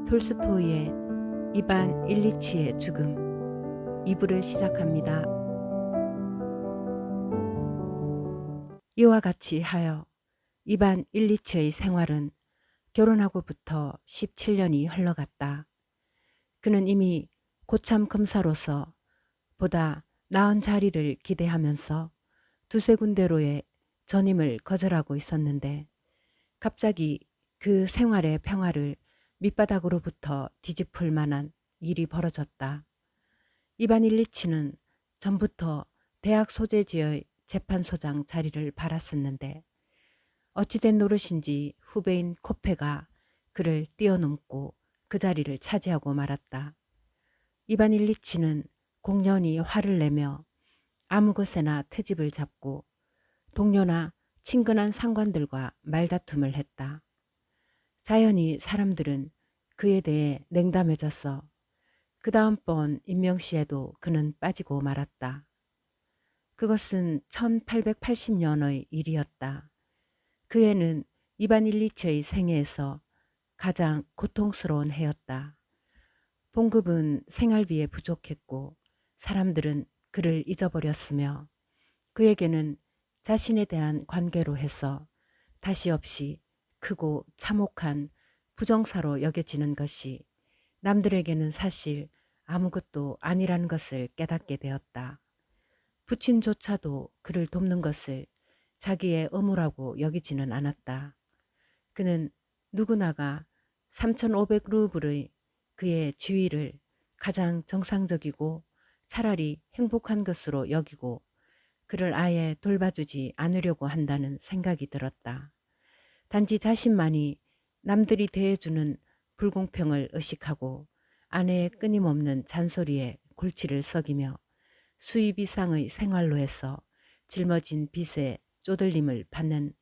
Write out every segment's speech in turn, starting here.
톨스토이의 이반 일리치의 죽음 2부를 시작합니다. 이와 같이 하여 이반 일리치의 생활은 결혼하고부터 17년이 흘러갔다. 그는 이미 고참 검사로서 보다 나은 자리를 기대하면서 두세 군데로의 전임을 거절하고 있었는데 갑자기 그 생활의 평화를 밑바닥으로부터 뒤집을 만한 일이 벌어졌다. 이반 일리치는 전부터 대학 소재지의 재판소장 자리를 바랐었는데 어찌된 노릇인지 후배인 코페가 그를 뛰어넘고 그 자리를 차지하고 말았다. 이반 일리치는 공연히 화를 내며 아무 곳에나 트집을 잡고 동료나 친근한 상관들과 말다툼을 했다. 자연히 사람들은 그에 대해 냉담해졌어. 그 다음번 임명시에도 그는 빠지고 말았다. 그것은 1880년의 일이었다. 그 해는 이반 일리치의 생애에서 가장 고통스러운 해였다. 봉급은 생활비에 부족했고 사람들은 그를 잊어버렸으며 그에게는 자신에 대한 관계로 해서 다시 없이 크고 참혹한 부정사로 여겨지는 것이 남들에게는 사실 아무것도 아니라는 것을 깨닫게 되었다. 부친조차도 그를 돕는 것을 자기의 의무라고 여기지는 않았다. 그는 누구나가 3,500루블의 그의 지위를 가장 정상적이고 차라리 행복한 것으로 여기고 그를 아예 돌봐주지 않으려고 한다는 생각이 들었다. 단지 자신만이 남들이 대해주는 불공평을 의식하고 아내의 끊임없는 잔소리에 골치를 썩이며 수입 이상의 생활로 해서 짊어진 빚에 쪼들림을 받는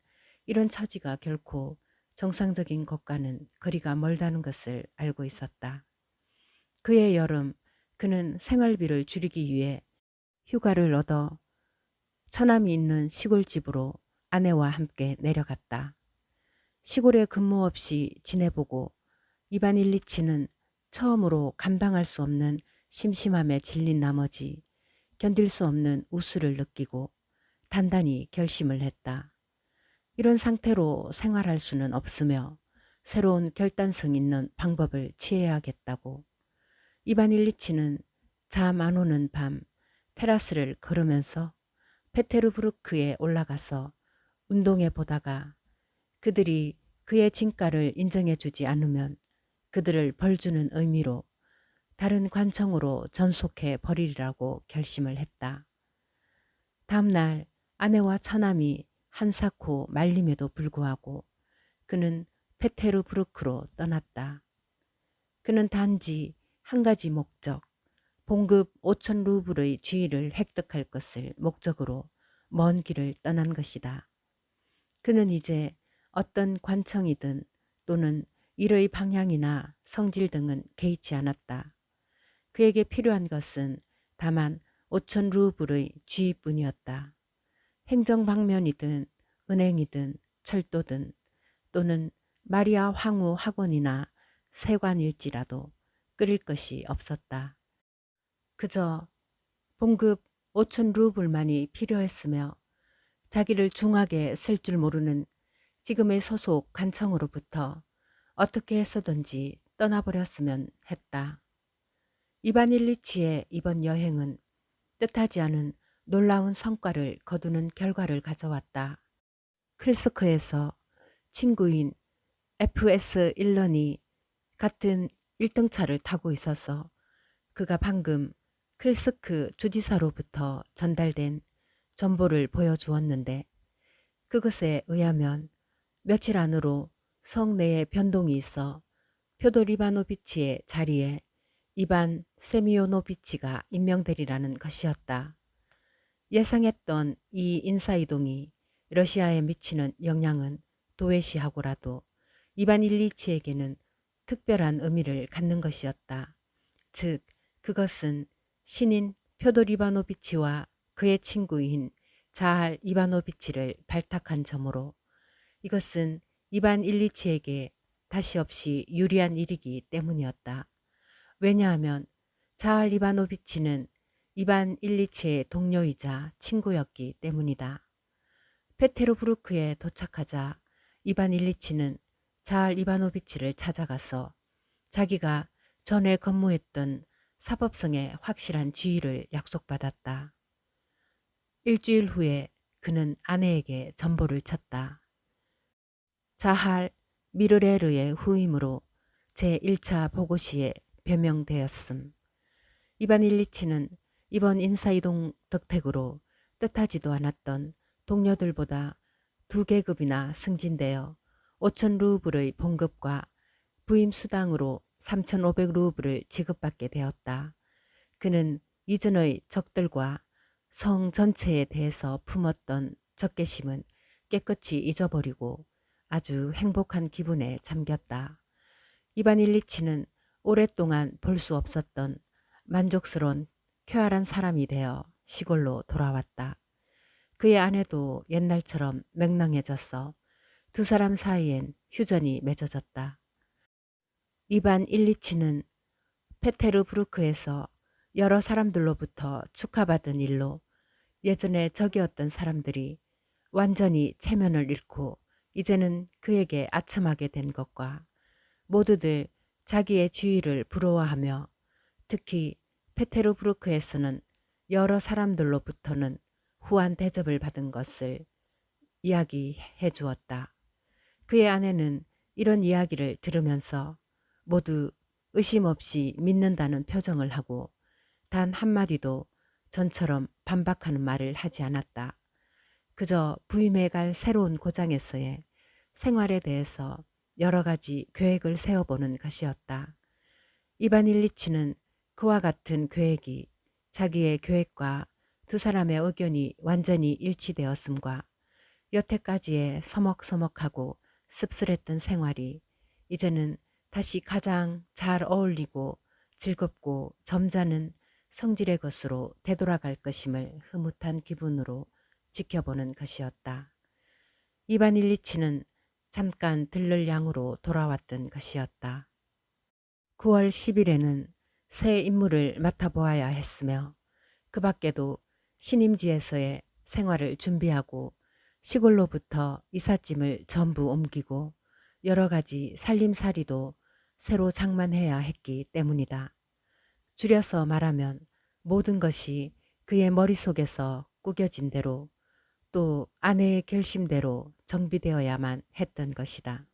이런 처지가 결코 정상적인 것과는 거리가 멀다는 것을 알고 있었다. 그해 여름 그는 생활비를 줄이기 위해 휴가를 얻어 처남이 있는 시골집으로 아내와 함께 내려갔다. 시골에 근무 없이 지내보고 이반 일리치는 처음으로 감당할 수 없는 심심함에 질린 나머지 견딜 수 없는 우스를 느끼고 단단히 결심을 했다. 이런 상태로 생활할 수는 없으며 새로운 결단성 있는 방법을 취해야겠다고. 이반 일리치는 잠 안 오는 밤 테라스를 걸으면서 페테르부르크에 올라가서 운동해 보다가 그들이 그의 진가를 인정해 주지 않으면 그들을 벌주는 의미로 다른 관청으로 전속해 버리리라고 결심을 했다. 다음 날 아내와 처남이 한사코 말림에도 불구하고 그는 페테르부르크로 떠났다. 그는 단지 한 가지 목적, 봉급 5천 루블의 지위를 획득할 것을 목적으로 먼 길을 떠난 것이다. 그는 이제 어떤 관청이든 또는 일의 방향이나 성질 등은 개의치 않았다. 그에게 필요한 것은 다만 5천 루블의 지위뿐이었다. 행정 방면이든 은행이든 철도든 또는 마리아 황후 학원이나 세관일지라도 끓일 것이 없었다. 그저 봉급 5천 루블만이 필요했으며 자기를 중하게 쓸 줄 모르는 지금의 소속 관청으로부터 어떻게 해서든지 떠나버렸으면 했다. 이반 일리치의 이번 여행은 뜻하지 않은 놀라운 성과를 거두는 결과를 가져왔다. 클스크에서 친구인 FS 일런이 같은 1등차를 타고 있어서 그가 방금 클스크 주지사로부터 전달된 정보를 보여주었는데 그것에 의하면 며칠 안으로 성내에 변동이 있어 표돌 이바노비치의 자리에 이반 세미요노비치가 임명되리라는 것이었다. 예상했던 이 인사이동이 러시아에 미치는 영향은 도외시하고라도 이반 일리치에게는 특별한 의미를 갖는 것이었다. 즉, 그것은 신인 표돌 이바노비치와 그의 친구인 자할 이바노비치를 발탁한 점으로 이것은 이반 일리치에게 다시 없이 유리한 일이기 때문이었다. 왜냐하면 자할 이바노비치는 이반 일리체의 동료이자 친구였기 때문이다. 페테르부르크에 도착하자 이반 일리치는 자할 이바노비치를 찾아가서 자기가 전에 근무했던 사법성의 확실한 지위를 약속받았다. 일주일 후에 그는 아내에게 전보를 쳤다. 자할 미르레르의 후임으로 제1차 보고시에 배명되었음. 이반 일리치는 이번 인사이동 덕택으로 뜻하지도 않았던 동료들보다 2계급이나 승진되어 5천 루블의 봉급과 부임 수당으로 3,500 루블을 지급받게 되었다. 그는 이전의 적들과 성 전체에 대해서 품었던 적개심은 깨끗이 잊어버리고 아주 행복한 기분에 잠겼다. 이반 일리치는 오랫동안 볼 수 없었던 만족스러운 쾌활한 사람이 되어 시골로 돌아왔다. 그의 아내도 옛날처럼 맹랑해졌어 두 사람 사이엔 휴전이 맺어졌다. 이반 일리치는 페테르부르크에서 여러 사람들로부터 축하받은 일로 예전에 적이었던 사람들이 완전히 체면을 잃고 이제는 그에게 아첨하게 된 것과 모두들 자기의 지위를 부러워하며 특히 페테르부르크에서는 여러 사람들로부터는 후한 대접을 받은 것을 이야기해 주었다. 그의 아내는 이런 이야기를 들으면서 모두 의심 없이 믿는다는 표정을 하고 단 한마디도 전처럼 반박하는 말을 하지 않았다. 그저 부임해갈 새로운 고장에서의 생활에 대해서 여러 가지 계획을 세워보는 것이었다. 이반 일리치는 그와 같은 계획이 자기의 계획과 두 사람의 의견이 완전히 일치되었음과 여태까지의 서먹서먹하고 씁쓸했던 생활이 이제는 다시 가장 잘 어울리고 즐겁고 점잖은 성질의 것으로 되돌아갈 것임을 흐뭇한 기분으로 지켜보는 것이었다. 이반 일리치는 잠깐 들를 양으로 돌아왔던 것이었다. 9월 10일에는 새 임무를 맡아보아야 했으며 그 밖에도 신임지에서의 생활을 준비하고 시골로부터 이삿짐을 전부 옮기고 여러 가지 살림살이도 새로 장만해야 했기 때문이다. 줄여서 말하면 모든 것이 그의 머릿속에서 꾸겨진 대로 또 아내의 결심대로 정비되어야만 했던 것이다.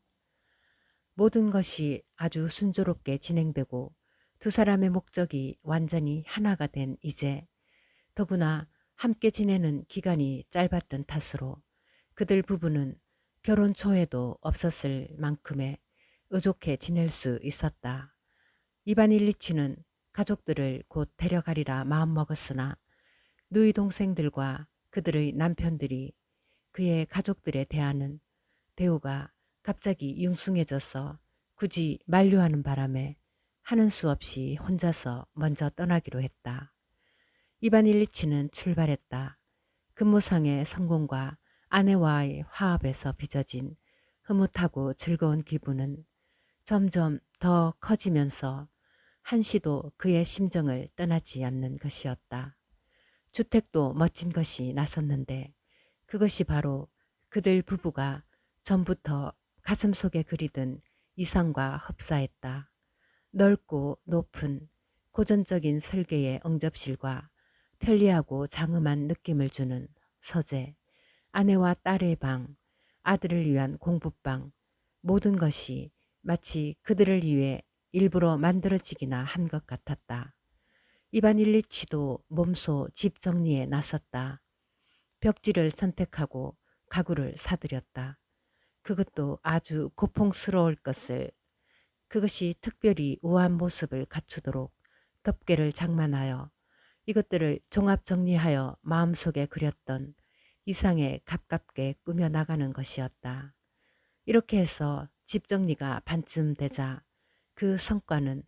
모든 것이 아주 순조롭게 진행되고 두 사람의 목적이 완전히 하나가 된 이제 더구나 함께 지내는 기간이 짧았던 탓으로 그들 부부는 결혼 초에도 없었을 만큼의 의족해 지낼 수 있었다. 이반 일리치는 가족들을 곧 데려가리라 마음먹었으나 누이 동생들과 그들의 남편들이 그의 가족들에 대하는 대우가 갑자기 융숭해져서 굳이 만류하는 바람에 하는 수 없이 혼자서 먼저 떠나기로 했다. 이반 일리치는 출발했다. 근무상의 성공과 아내와의 화합에서 빚어진 흐뭇하고 즐거운 기분은 점점 더 커지면서 한시도 그의 심정을 떠나지 않는 것이었다. 주택도 멋진 것이 나섰는데 그것이 바로 그들 부부가 전부터 가슴속에 그리던 이상과 흡사했다. 넓고 높은 고전적인 설계의 응접실과 편리하고 장엄한 느낌을 주는 서재, 아내와 딸의 방, 아들을 위한 공부방, 모든 것이 마치 그들을 위해 일부러 만들어지기나 한 것 같았다. 이반 일리치도 몸소 집 정리에 나섰다. 벽지를 선택하고 가구를 사들였다. 그것도 아주 고풍스러울 것을, 그것이 특별히 우아한 모습을 갖추도록 덮개를 장만하여 이것들을 종합 정리하여 마음속에 그렸던 이상에 가깝게 꾸며 나가는 것이었다. 이렇게 해서 집 정리가 반쯤 되자 그 성과는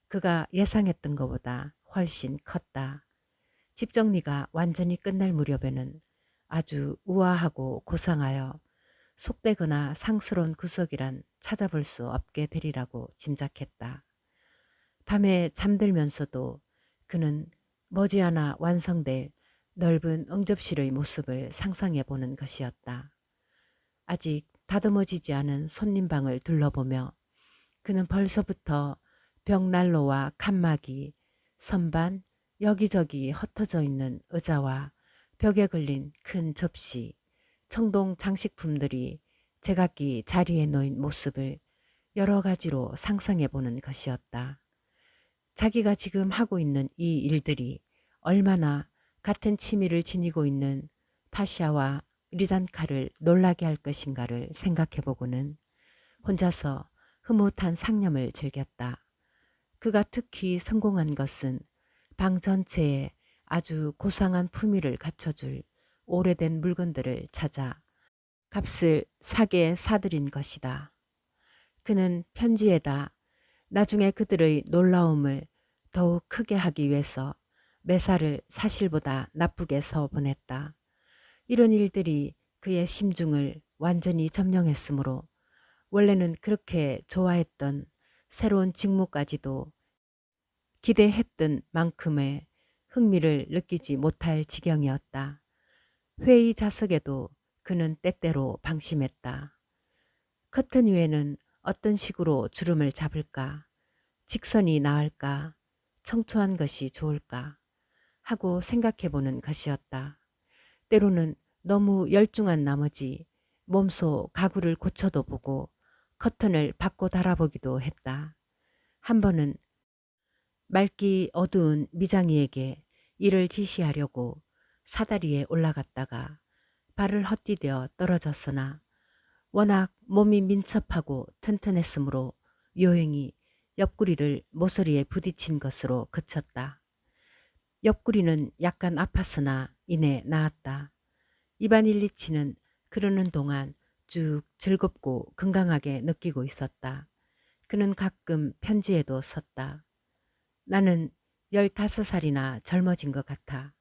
그가 예상했던 것보다 훨씬 컸다. 집 정리가 완전히 끝날 무렵에는 아주 우아하고 고상하여 속되거나 상스러운 구석이란 찾아볼 수 없게 되리라고 짐작했다. 밤에 잠들면서도 그는 머지않아 완성될 넓은 응접실의 모습을 상상해 보는 것이었다. 아직 다듬어지지 않은 손님방을 둘러보며 그는 벌써부터 벽난로와 칸막이, 선반, 여기저기 흩어져 있는 의자와 벽에 걸린 큰 접시, 청동 장식품들이 제각기 자리에 놓인 모습을 여러 가지로 상상해 보는 것이었다. 자기가 지금 하고 있는 이 일들이 얼마나 같은 취미를 지니고 있는 파샤와 리잔카를 놀라게 할 것인가를 생각해 보고는 혼자서 흐뭇한 상념을 즐겼다. 그가 특히 성공한 것은 방 전체에 아주 고상한 품위를 갖춰줄 오래된 물건들을 찾아 값을 사게 사들인 것이다. 그는 편지에다 나중에 그들의 놀라움을 더욱 크게 하기 위해서 매사를 사실보다 나쁘게 써 보냈다. 이런 일들이 그의 심중을 완전히 점령했으므로 원래는 그렇게 좋아했던 새로운 직무까지도 기대했던 만큼의 흥미를 느끼지 못할 지경이었다. 회의 좌석에도 그는 때때로 방심했다. 커튼 위에는 어떤 식으로 주름을 잡을까, 직선이 나을까, 청초한 것이 좋을까 하고 생각해보는 것이었다. 때로는 너무 열중한 나머지 몸소 가구를 고쳐도 보고 커튼을 바꿔 달아보기도 했다. 한 번은 맑기 어두운 미장이에게 일을 지시하려고 사다리에 올라갔다가 발을 헛디뎌 떨어졌으나 워낙 몸이 민첩하고 튼튼했으므로 요행이 옆구리를 모서리에 부딪힌 것으로 그쳤다. 옆구리는 약간 아팠으나 이내 나았다. 이반 일리치는 그러는 동안 쭉 즐겁고 건강하게 느끼고 있었다. 그는 가끔 편지에도 썼다. 나는 15살이나 젊어진 것 같아.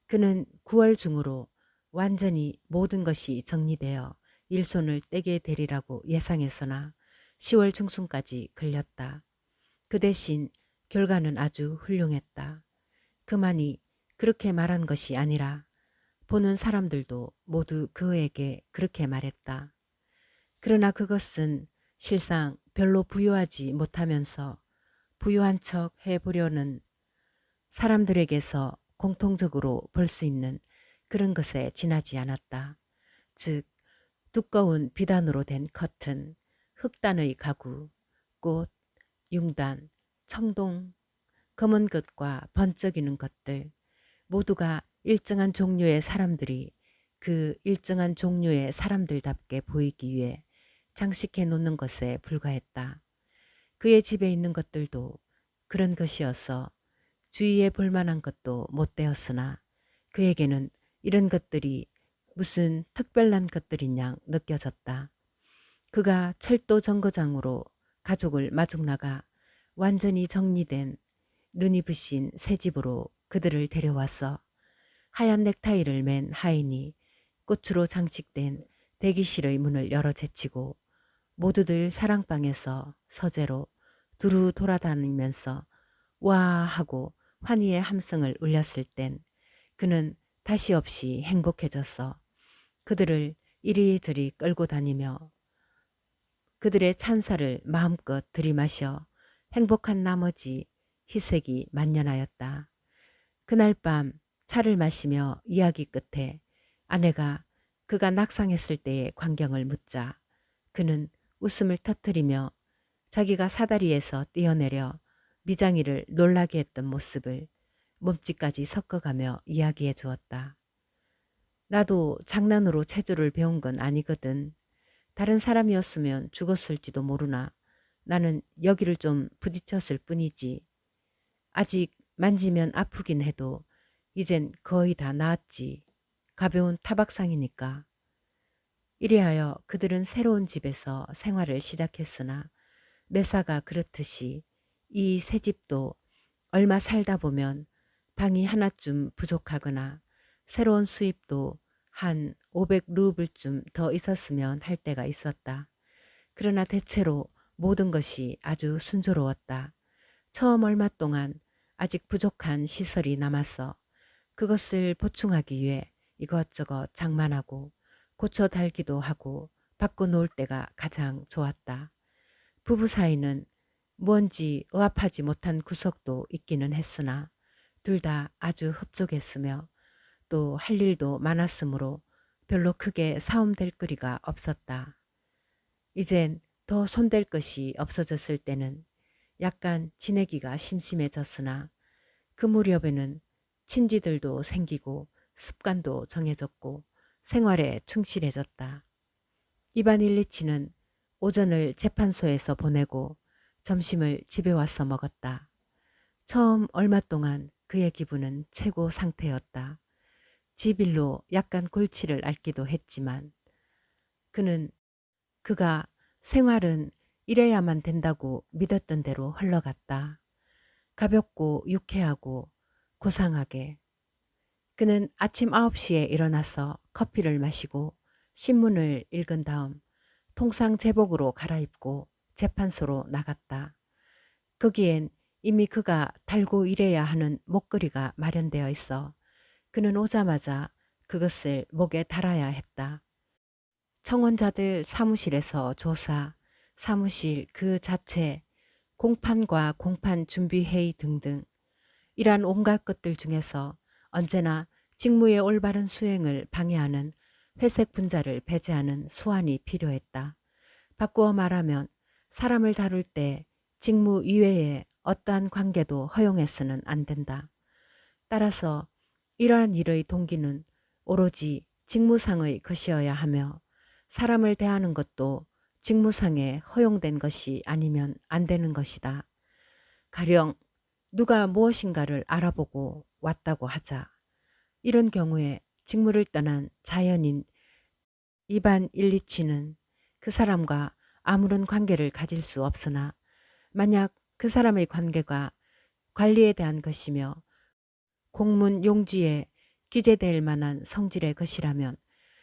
그는 9월 중으로 완전히 모든 것이 정리되어 일손을 떼게 되리라고 예상했으나 10월 중순까지 걸렸다. 그 대신 결과는 아주 훌륭했다. 그만이 그렇게 말한 것이 아니라 보는 사람들도 모두 그에게 그렇게 말했다. 그러나 그것은 실상 별로 부유하지 못하면서 부유한 척 해보려는 사람들에게서 공통적으로 볼 수 있는 그런 것에 지나지 않았다. 즉 두꺼운 비단으로 된 커튼, 흑단의 가구, 꽃, 융단, 청동, 검은 것과 번쩍이는 것들 모두가 일정한 종류의 사람들이 그 일정한 종류의 사람들답게 보이기 위해 장식해 놓는 것에 불과했다. 그의 집에 있는 것들도 그런 것이어서 주위에 볼 만한 것도 못 되었으나 그에게는 이런 것들이 무슨 특별한 것들인 양 느껴졌다. 그가 철도 정거장으로 가족을 마중 나가 완전히 정리된 눈이 부신 새 집으로 그들을 데려와서 하얀 넥타이를 맨 하인이 꽃으로 장식된 대기실의 문을 열어 제치고 모두들 사랑방에서 서재로 두루 돌아다니면서 와 하고 환희의 함성을 울렸을 땐 그는 다시 없이 행복해졌어. 그들을 이리저리 끌고 다니며 그들의 찬사를 마음껏 들이마셔 행복한 나머지 희색이 만연하였다. 그날 밤 차를 마시며 이야기 끝에 아내가 그가 낙상했을 때의 광경을 묻자 그는 웃음을 터뜨리며 자기가 사다리에서 뛰어내려 미장이를 놀라게 했던 모습을 몸짓까지 섞어가며 이야기해 주었다. 나도 장난으로 체조를 배운 건 아니거든. 다른 사람이었으면 죽었을지도 모르나 나는 여기를 좀 부딪혔을 뿐이지. 아직 만지면 아프긴 해도 이젠 거의 다 나았지. 가벼운 타박상이니까. 이래하여 그들은 새로운 집에서 생활을 시작했으나 매사가 그렇듯이 이 새 집도 얼마 살다 보면 방이 하나쯤 부족하거나 새로운 수입도 한 500루블쯤 더 있었으면 할 때가 있었다. 그러나 대체로 모든 것이 아주 순조로웠다. 처음 얼마 동안 아직 부족한 시설이 남았어 그것을 보충하기 위해 이것저것 장만하고 고쳐 달기도 하고 바꿔 놓을 때가 가장 좋았다. 부부 사이는 무언지 의합하지 못한 구석도 있기는 했으나 둘 다 아주 흡족했으며 또 할 일도 많았으므로 별로 크게 싸움될 거리가 없었다. 이젠 더 손댈 것이 없어졌을 때는 약간 지내기가 심심해졌으나 그 무렵에는 친지들도 생기고 습관도 정해졌고 생활에 충실해졌다. 이반 일리치는 오전을 재판소에서 보내고 점심을 집에 와서 먹었다. 처음 얼마 동안 그의 기분은 최고 상태였다. 집일로 약간 골치를 앓기도 했지만 그는 그가 생활은 이래야만 된다고 믿었던 대로 흘러갔다. 가볍고 유쾌하고 고상하게. 그는 아침 9시에 일어나서 커피를 마시고 신문을 읽은 다음 통상 제복으로 갈아입고 재판소로 나갔다. 거기엔 이미 그가 달고 일해야 하는 목걸이가 마련되어 있어 그는 오자마자 그것을 목에 달아야 했다. 청원자들 사무실에서 조사, 사무실 그 자체, 공판과 공판 준비회의 등등 이러한 온갖 것들 중에서 언제나 직무의 올바른 수행을 방해하는 회색 분자를 배제하는 수완이 필요했다. 바꾸어 말하면 사람을 다룰 때 직무 이외에 어떠한 관계도 허용해서는 안 된다. 따라서 이러한 일의 동기는 오로지 직무상의 것이어야 하며 사람을 대하는 것도 직무상에 허용된 것이 아니면 안 되는 것이다. 가령 누가 무엇인가를 알아보고 왔다고 하자. 이런 경우에 직무를 떠난 자연인 이반 일리치는 그 사람과 아무런 관계를 가질 수 없으나 만약 그 사람의 관계가 관리에 대한 것이며 공문 용지에 기재될 만한 성질의 것이라면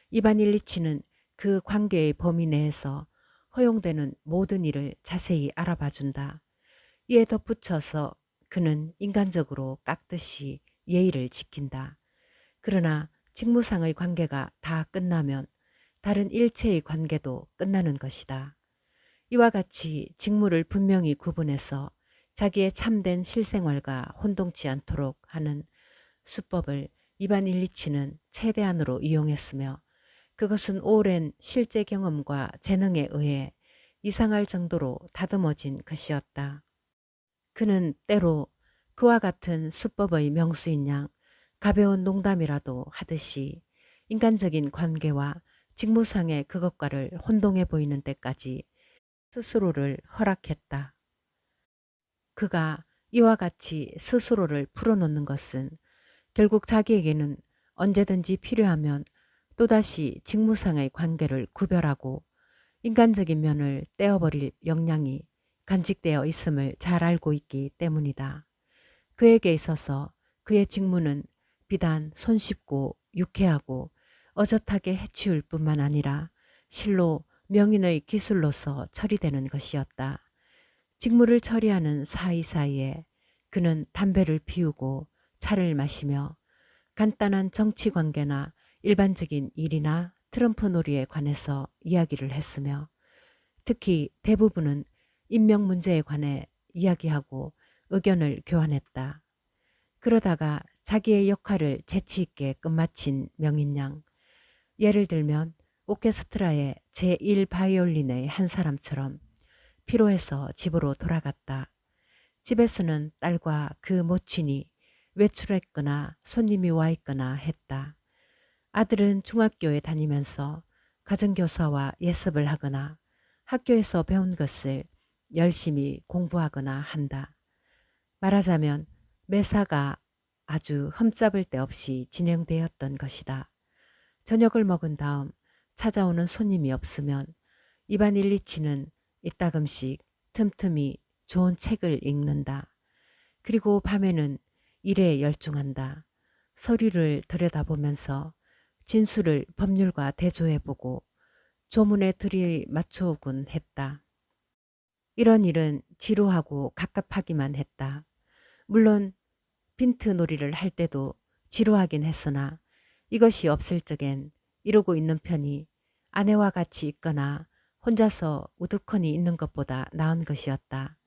이반 일리치는 그 관계의 범위 내에서 허용되는 모든 일을 자세히 알아봐 준다. 이에 덧붙여서 그는 인간적으로 깍듯이 예의를 지킨다. 그러나 직무상의 관계가 다 끝나면 다른 일체의 관계도 끝나는 것이다. 이와 같이 직무를 분명히 구분해서 자기의 참된 실생활과 혼동치 않도록 하는 수법을 이반 일리치는 최대한으로 이용했으며 그것은 오랜 실제 경험과 재능에 의해 이상할 정도로 다듬어진 것이었다. 그는 때로 그와 같은 수법의 명수인 양 가벼운 농담이라도 하듯이 인간적인 관계와 직무상의 그것과를 혼동해 보이는 때까지 스스로를 허락했다. 그가 이와 같이 스스로를 풀어놓는 것은 결국 자기에게는 언제든지 필요하면 또다시 직무상의 관계를 구별하고 인간적인 면을 떼어버릴 역량이 간직되어 있음을 잘 알고 있기 때문이다. 그에게 있어서 그의 직무는 비단 손쉽고 유쾌하고 어젓하게 해치울 뿐만 아니라 실로 명인의 기술로서 처리되는 것이었다. 직무를 처리하는 사이사이에 그는 담배를 피우고 차를 마시며 간단한 정치 관계나 일반적인 일이나 트럼프 놀이에 관해서 이야기를 했으며 특히 대부분은 인명 문제에 관해 이야기하고 의견을 교환했다. 그러다가 자기의 역할을 재치 있게 끝마친 명인양, 예를 들면 오케스트라의 제1 바이올린의 한 사람처럼 피로해서 집으로 돌아갔다. 집에서는 딸과 그 모친이 외출했거나 손님이 와 있거나 했다. 아들은 중학교에 다니면서 가정교사와 예습을 하거나 학교에서 배운 것을 열심히 공부하거나 한다. 말하자면 매사가 아주 흠잡을 데 없이 진행되었던 것이다. 저녁을 먹은 다음 찾아오는 손님이 없으면 이반 일리치는 이따금씩 틈틈이 좋은 책을 읽는다. 그리고 밤에는 일에 열중한다. 서류를 들여다보면서 진술을 법률과 대조해보고 조문에 들이맞춰오곤 했다. 이런 일은 지루하고 갑갑하기만 했다. 물론 빈트놀이를 할 때도 지루하긴 했으나 이것이 없을 적엔 이러고 있는 편이 아내와 같이 있거나 혼자서 우두커니 있는 것보다 나은 것이었다.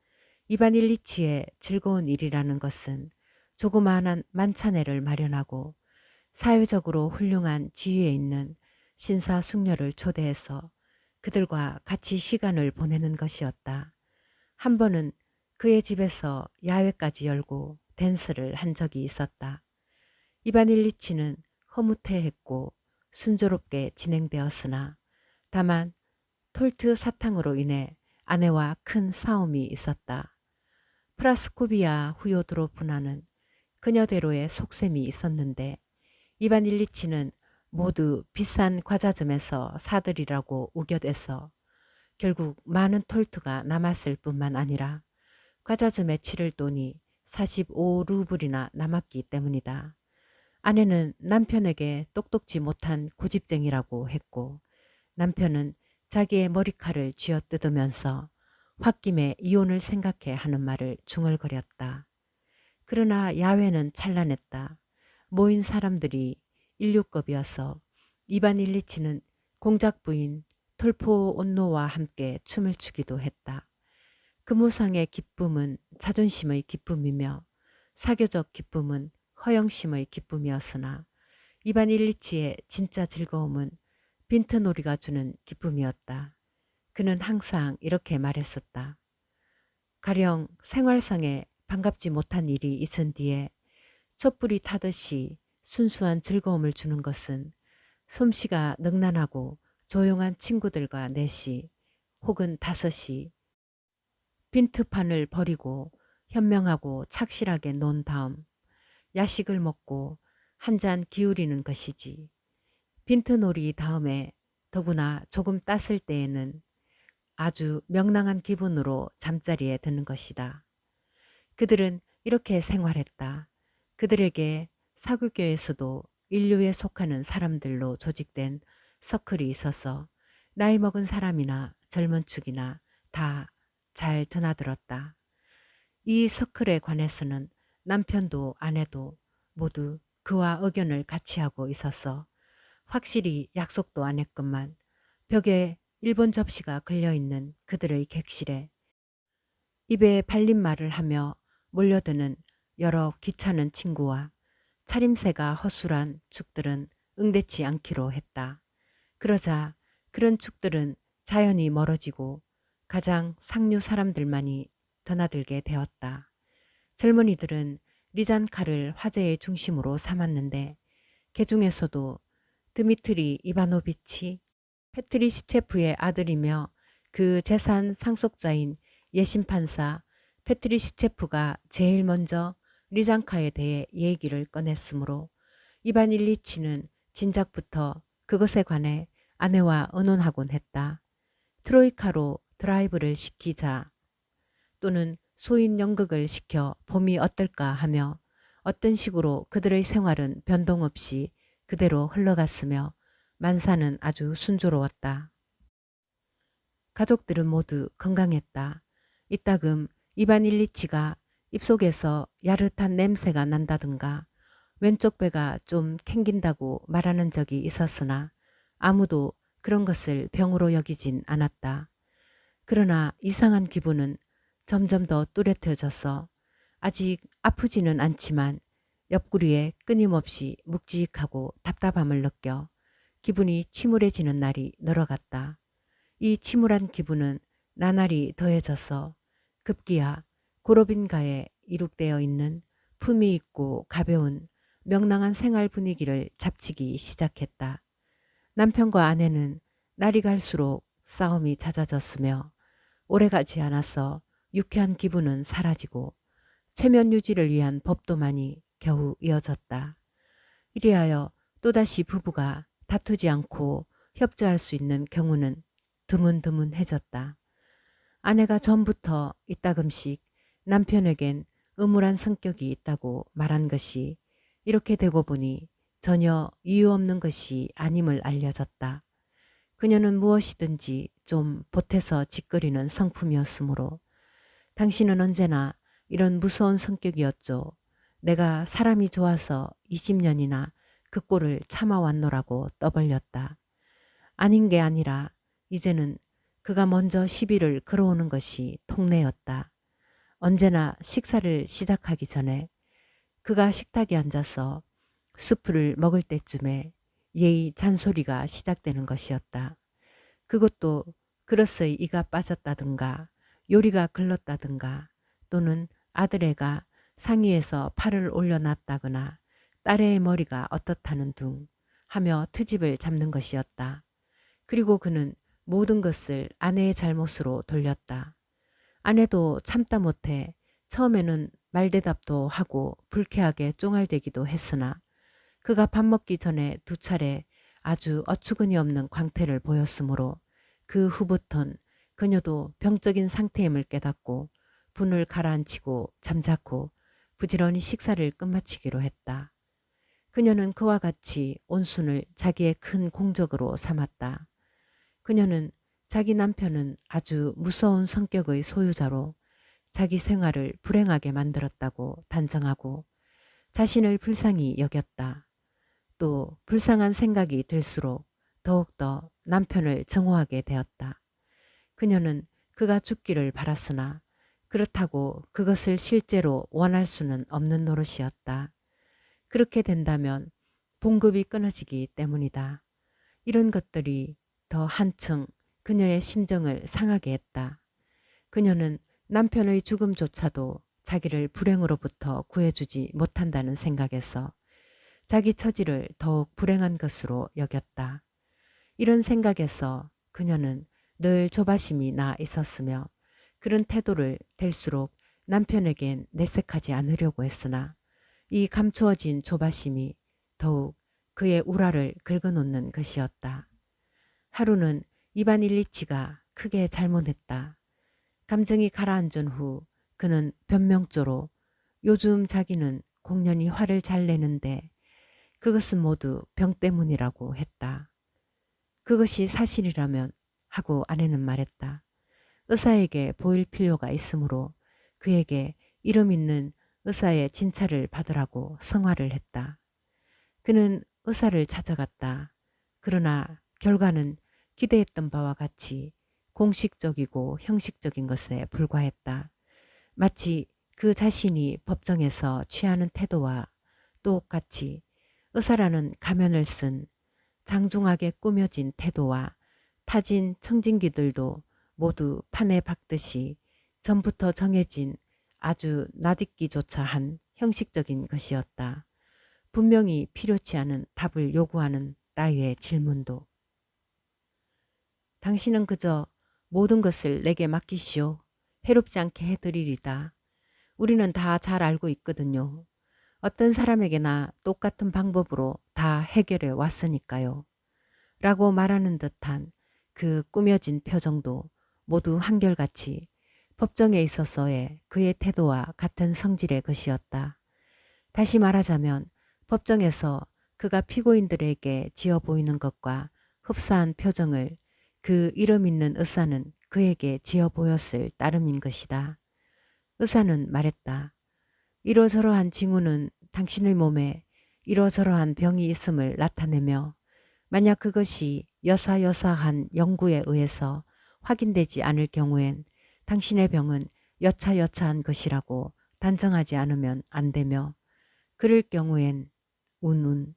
이반 일리치의 즐거운 일이라는 것은 조그마한 만찬회를 마련하고 사회적으로 훌륭한 지위에 있는 신사숙녀를 초대해서 그들과 같이 시간을 보내는 것이었다. 한 번은 그의 집에서 야외까지 열고 댄스를 한 적이 있었다. 이반 일리치는 허무태했고 순조롭게 진행되었으나 다만 톨트 사탕으로 인해 아내와 큰 싸움이 있었다. 프라스코비아 후요드로프나는 그녀대로의 속셈이 있었는데 이반 일리치는 모두 비싼 과자점에서 사들이라고 우겨대서 결국 많은 톨트가 남았을 뿐만 아니라 과자점에 치를 돈이 45루블이나 남았기 때문이다. 아내는 남편에게 똑똑지 못한 고집쟁이라고 했고 남편은 자기의 머리칼을 쥐어뜯으면서 홧김에 이혼을 생각해 하는 말을 중얼거렸다. 그러나 야외는 찬란했다. 모인 사람들이 인류급이어서 이반 일리치는 공작 부인 톨포 온노와 함께 춤을 추기도 했다. 금우상의 기쁨은 자존심의 기쁨이며 사교적 기쁨은 허영심의 기쁨이었으나 이반 일리치의 진짜 즐거움은 빈트놀이가 주는 기쁨이었다. 그는 항상 이렇게 말했었다. 가령 생활상에 반갑지 못한 일이 있은 뒤에 촛불이 타듯이 순수한 즐거움을 주는 것은 솜씨가 능란하고 조용한 친구들과 넷이 혹은 다섯이 빈트판을 버리고 현명하고 착실하게 논 다음 야식을 먹고 한 잔 기울이는 것이지. 빈트놀이 다음에 더구나 조금 땄을 때에는 아주 명랑한 기분으로 잠자리에 드는 것이다. 그들은 이렇게 생활했다. 그들에게 사교계에서도 인류에 속하는 사람들로 조직된 서클이 있어서 나이 먹은 사람이나 젊은 축이나 다 잘 드나들었다. 이 서클에 관해서는 남편도 아내도 모두 그와 의견을 같이 하고 있어서 확실히 약속도 안 했건만 벽에 일본 접시가 걸려있는 그들의 객실에 입에 발린 말을 하며 몰려드는 여러 귀찮은 친구와 차림새가 허술한 축들은 응대치 않기로 했다. 그러자 그런 축들은 자연히 멀어지고 가장 상류 사람들만이 드나들게 되었다. 젊은이들은 리잔카를 화제의 중심으로 삼았는데 그 중에서도 드미트리 이바노비치 페트리시체프의 아들이며 그 재산 상속자인 예심판사 페트리시체프가 제일 먼저 리잔카에 대해 얘기를 꺼냈으므로 이반 일리치는 진작부터 그것에 관해 아내와 의논하곤 했다. 트로이카로 드라이브를 시키자 또는 소인 연극을 시켜 봄이 어떨까 하며 어떤 식으로 그들의 생활은 변동 없이 그대로 흘러갔으며 만사는 아주 순조로웠다. 가족들은 모두 건강했다. 이따금 이반 일리치가 입속에서 야릇한 냄새가 난다든가 왼쪽 배가 좀 캥긴다고 말하는 적이 있었으나 아무도 그런 것을 병으로 여기진 않았다. 그러나 이상한 기분은 점점 더 뚜렷해져서 아직 아프지는 않지만 옆구리에 끊임없이 묵직하고 답답함을 느껴 기분이 침울해지는 날이 늘어갔다. 이 침울한 기분은 나날이 더해져서 급기야 고로빈가에 이룩되어 있는 품위 있고 가벼운 명랑한 생활 분위기를 잡치기 시작했다. 남편과 아내는 날이 갈수록 싸움이 잦아졌으며 오래가지 않아서 유쾌한 기분은 사라지고 체면 유지를 위한 법도만이 겨우 이어졌다. 이리하여 또다시 부부가 다투지 않고 협조할 수 있는 경우는 드문드문해졌다. 아내가 전부터 이따금씩 남편에겐 음울한 성격이 있다고 말한 것이 이렇게 되고 보니 전혀 이유 없는 것이 아님을 알려졌다. 그녀는 무엇이든지 좀 보태서 짓거리는 성품이었으므로 당신은 언제나 이런 무서운 성격이었죠. 내가 사람이 좋아서 20년이나 그 꼴을 참아왔노라고 떠벌렸다. 아닌 게 아니라 이제는 그가 먼저 시비를 걸어오는 것이 통례였다. 언제나 식사를 시작하기 전에 그가 식탁에 앉아서 수프를 먹을 때쯤에 예의 잔소리가 시작되는 것이었다. 그것도 그릇의 이가 빠졌다든가 요리가 글렀다든가 또는 아들애가 상위에서 팔을 올려놨다거나 딸의 머리가 어떻다는 둥 하며 트집을 잡는 것이었다. 그리고 그는 모든 것을 아내의 잘못으로 돌렸다. 아내도 참다 못해 처음에는 말대답도 하고 불쾌하게 쫑알대기도 했으나 그가 밥 먹기 전에 2차례 아주 어처구니 없는 광태를 보였으므로 그 후부턴 그녀도 병적인 상태임을 깨닫고 분을 가라앉히고 잠자코 부지런히 식사를 끝마치기로 했다. 그녀는 그와 같이 온순을 자기의 큰 공적으로 삼았다. 그녀는 자기 남편은 아주 무서운 성격의 소유자로 자기 생활을 불행하게 만들었다고 단정하고 자신을 불쌍히 여겼다. 또 불쌍한 생각이 들수록 더욱더 남편을 증오하게 되었다. 그녀는 그가 죽기를 바랐으나 그렇다고 그것을 실제로 원할 수는 없는 노릇이었다. 그렇게 된다면 봉급이 끊어지기 때문이다. 이런 것들이 더 한층 그녀의 심정을 상하게 했다. 그녀는 남편의 죽음조차도 자기를 불행으로부터 구해주지 못한다는 생각에서 자기 처지를 더욱 불행한 것으로 여겼다. 이런 생각에서 그녀는 늘 조바심이 나 있었으며 그런 태도를 될수록 남편에겐 내색하지 않으려고 했으나 이 감추어진 조바심이 더욱 그의 우라를 긁어놓는 것이었다. 하루는 이반 일리치가 크게 잘못했다. 감정이 가라앉은 후 그는 변명조로 요즘 자기는 공연히 화를 잘 내는데 그것은 모두 병 때문이라고 했다. 그것이 사실이라면 하고 아내는 말했다. 의사에게 보일 필요가 있으므로 그에게 이름 있는 의사의 진찰을 받으라고 성화를 했다. 그는 의사를 찾아갔다. 그러나 결과는 기대했던 바와 같이 공식적이고 형식적인 것에 불과했다. 마치 그 자신이 법정에서 취하는 태도와 똑같이 의사라는 가면을 쓴 장중하게 꾸며진 태도와 타진 청진기들도 모두 판에 박듯이 전부터 정해진 아주 나딛기조차 한 형식적인 것이었다. 분명히 필요치 않은 답을 요구하는 따위의 질문도. 당신은 그저 모든 것을 내게 맡기시오. 해롭지 않게 해드리리다. 우리는 다 잘 알고 있거든요. 어떤 사람에게나 똑같은 방법으로 다 해결해 왔으니까요. 라고 말하는 듯한 그 꾸며진 표정도 모두 한결같이 법정에 있어서의 그의 태도와 같은 성질의 것이었다. 다시 말하자면 법정에서 그가 피고인들에게 지어 보이는 것과 흡사한 표정을 그 이름 있는 의사는 그에게 지어 보였을 따름인 것이다. 의사는 말했다. 이러저러한 징후는 당신의 몸에 이러저러한 병이 있음을 나타내며 만약 그것이 여사여사한 연구에 의해서 확인되지 않을 경우엔 당신의 병은 여차여차한 것이라고 단정하지 않으면 안 되며 그럴 경우엔 운운.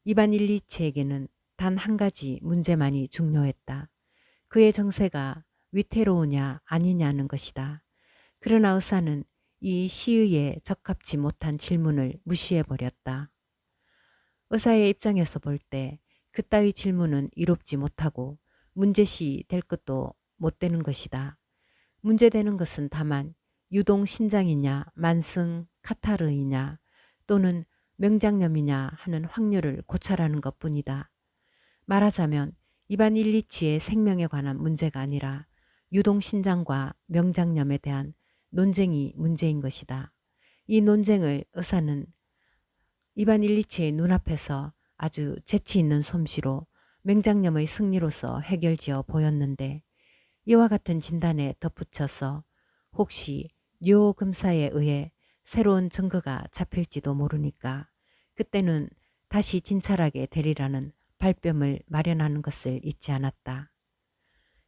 이반 일리치에게는 단 한 가지 문제만이 중요했다. 그의 정세가 위태로우냐 아니냐는 것이다. 그러나 의사는 이 시의에 적합치 못한 질문을 무시해버렸다. 의사의 입장에서 볼 때 그따위 질문은 이롭지 못하고 문제시 될 것도 못 되는 것이다. 문제되는 것은 다만 유동 신장이냐 만성 카타르이냐 또는 명장염이냐 하는 확률을 고찰하는 것뿐이다. 말하자면 이반 일리치의 생명에 관한 문제가 아니라 유동 신장과 명장염에 대한 논쟁이 문제인 것이다. 이 논쟁을 의사는 이반 일리치의 눈앞에서 아주 재치 있는 솜씨로 맹장염의 승리로서 해결지어 보였는데 이와 같은 진단에 덧붙여서 혹시 뇨금사에 의해 새로운 증거가 잡힐지도 모르니까 그때는 다시 진찰하게 되리라는 발뺌을 마련하는 것을 잊지 않았다.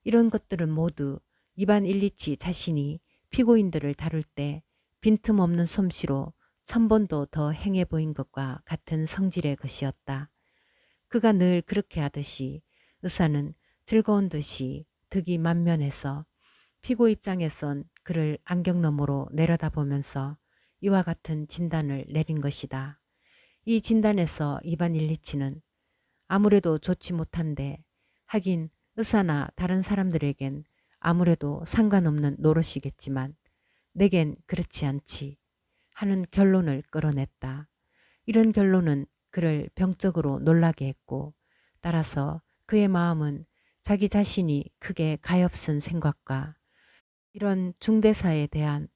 이런 것들은 모두 이반 일리치 자신이 피고인들을 다룰 때 빈틈없는 솜씨로 천번도 더 행해 보인 것과 같은 성질의 것이었다. 그가 늘 그렇게 하듯이 의사는 즐거운 듯이 득이 만면해서 피고 입장에선 그를 안경 너머로 내려다보면서 이와 같은 진단을 내린 것이다. 이 진단에서 이반 일리치는 아무래도 좋지 못한데 하긴 의사나 다른 사람들에겐 아무래도 상관없는 노릇이겠지만 내겐 그렇지 않지 하는 결론을 끌어냈다. 이런 결론은 그를 병적으로 놀라게 했고 따라서 그의 마음은 자기 자신이 크게 가엾은 생각과 이런 중대사에 대한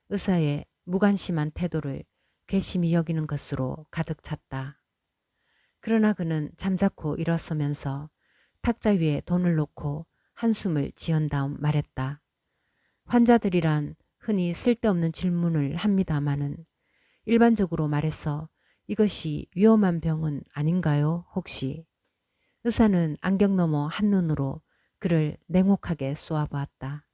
의사의 무관심한 태도를 괘씸히 여기는 것으로 가득 찼다. 그러나 그는 잠자코 일어서면서 탁자 위에 돈을 놓고 한숨을 지은 다음 말했다. 환자들이란 흔히 쓸데없는 질문을 합니다마는 일반적으로 말해서 이것이 위험한 병은 아닌가요, 혹시? 의사는 안경 너머 한눈으로 그를 냉혹하게 쏘아보았다.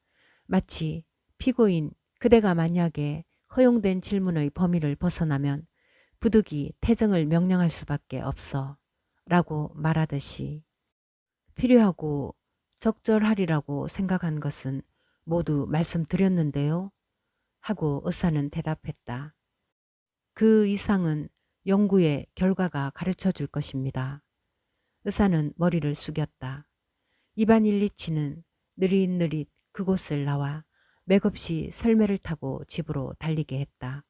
마치 피고인 그대가 만약에 허용된 질문의 범위를 벗어나면 부득이 퇴정을 명령할 수밖에 없어 라고 말하듯이 필요하고 적절하리라고 생각한 것은 모두 말씀드렸는데요 하고 의사는 대답했다. 그 이상은 연구의 결과가 가르쳐 줄 것입니다. 의사는 머리를 숙였다. 이반 일리치는 느릿느릿 그곳을 나와 맥없이 설매를 타고 집으로 달리게 했다.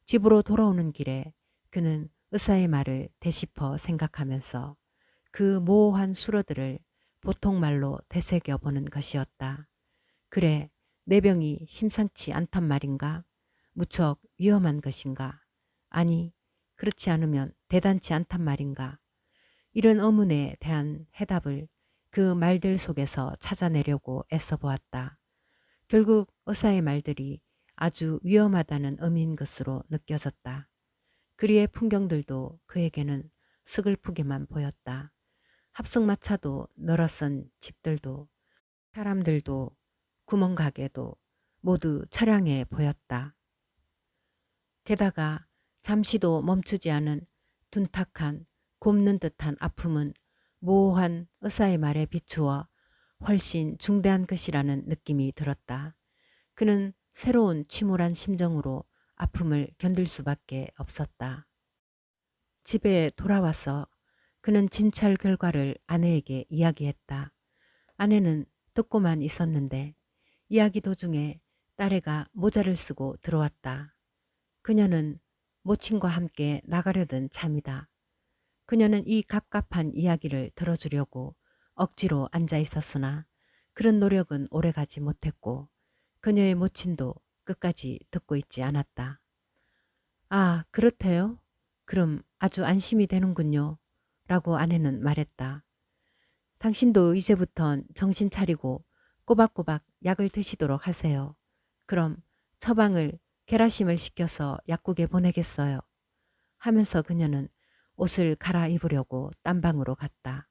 집으로 돌아오는 길에 그는 의사의 말을 되짚어 생각하면서 그 모호한 수로들을 보통 말로 되새겨보는 것이었다. 그래, 내 병이 심상치 않단 말인가? 무척 위험한 것인가? 아니, 그렇지 않으면 대단치 않단 말인가? 이런 의문에 대한 해답을 그 말들 속에서 찾아내려고 애써 보았다. 결국 의사의 말들이 아주 위험하다는 의미인 것으로 느껴졌다. 그리의 풍경들도 그에게는 스글프게만 보였다. 합성마차도 늘어선 집들도 사람들도 구멍가게도 모두 처량해 보였다. 게다가 잠시도 멈추지 않은 둔탁한 곱는 듯한 아픔은 모호한 의사의 말에 비추어 훨씬 중대한 것이라는 느낌이 들었다. 그는 새로운 침울한 심정으로 아픔을 견딜 수밖에 없었다. 집에 돌아와서 그는 진찰 결과를 아내에게 이야기했다. 아내는 듣고만 있었는데 이야기 도중에 딸애가 모자를 쓰고 들어왔다. 그녀는 모친과 함께 나가려던 참이다. 그녀는 이 갑갑한 이야기를 들어주려고 억지로 앉아 있었으나 그런 노력은 오래가지 못했고 그녀의 모친도 끝까지 듣고 있지 않았다. 아, 그렇대요? 그럼 아주 안심이 되는군요. 라고 아내는 말했다. 당신도 이제부턴 정신 차리고 꼬박꼬박 약을 드시도록 하세요. 그럼 처방을 게라심을 시켜서 약국에 보내겠어요. 하면서 그녀는 옷을 갈아입으려고 딴방으로 갔다.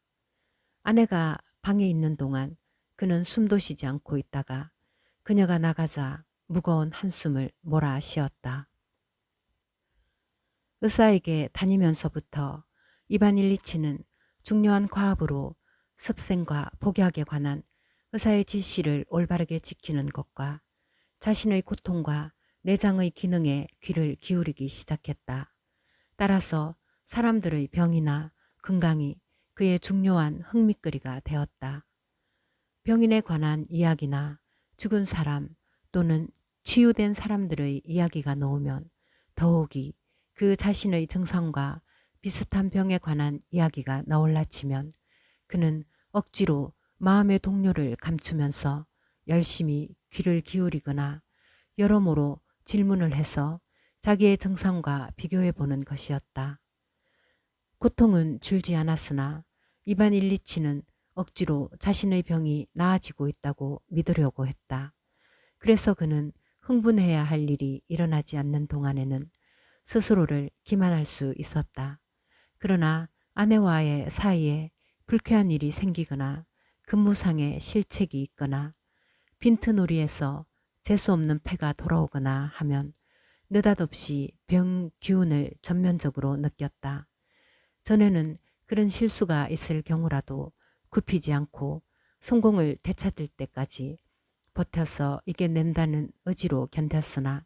아내가 방에 있는 동안 그는 숨도 쉬지 않고 있다가 그녀가 나가자 무거운 한숨을 몰아쉬었다. 의사에게 다니면서부터 이반 일리치는 중요한 과업으로 습생과 복약에 관한 의사의 지시를 올바르게 지키는 것과 자신의 고통과 내장의 기능에 귀를 기울이기 시작했다. 따라서 사람들의 병이나 건강이 그의 중요한 흥미거리가 되었다. 병인에 관한 이야기나 죽은 사람 또는 치유된 사람들의 이야기가 나오면 더욱이 그 자신의 증상과 비슷한 병에 관한 이야기가 나올라 치면 그는 억지로 마음의 동요를 감추면서 열심히 귀를 기울이거나 여러모로 질문을 해서 자기의 정상과 비교해 보는 것이었다. 고통은 줄지 않았으나 이반 일리치는 억지로 자신의 병이 나아지고 있다고 믿으려고 했다. 그래서 그는 흥분해야 할 일이 일어나지 않는 동안에는 스스로를 기만할 수 있었다. 그러나 아내와의 사이에 불쾌한 일이 생기거나 근무상의 실책이 있거나 빈트놀이에서 재수없는 패가 돌아오거나 하면 느닷없이 병 기운을 전면적으로 느꼈다. 전에는 그런 실수가 있을 경우라도 굽히지 않고 성공을 되찾을 때까지 버텨서 이겨낸다는 의지로 견뎠으나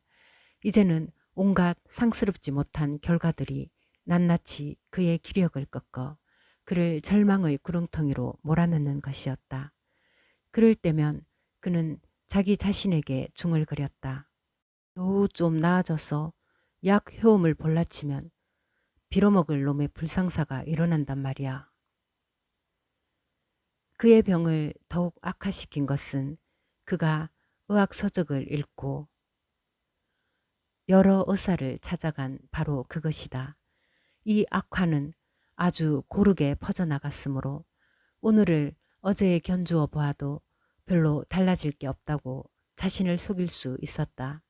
이제는 온갖 상스럽지 못한 결과들이 낱낱이 그의 기력을 꺾어 그를 절망의 구렁텅이로 몰아넣는 것이었다. 그럴 때면 그는 자기 자신에게 중을 그렸다. 겨우 좀 나아져서 약 효험을 볼라치면 빌어먹을 놈의 불상사가 일어난단 말이야. 그의 병을 더욱 악화시킨 것은 그가 의학 서적을 읽고 여러 의사를 찾아간 바로 그것이다. 이 악화는 아주 고르게 퍼져나갔으므로 오늘을 어제에 견주어 보아도 별로 달라질 게 없다고 자신을 속일 수 있었다.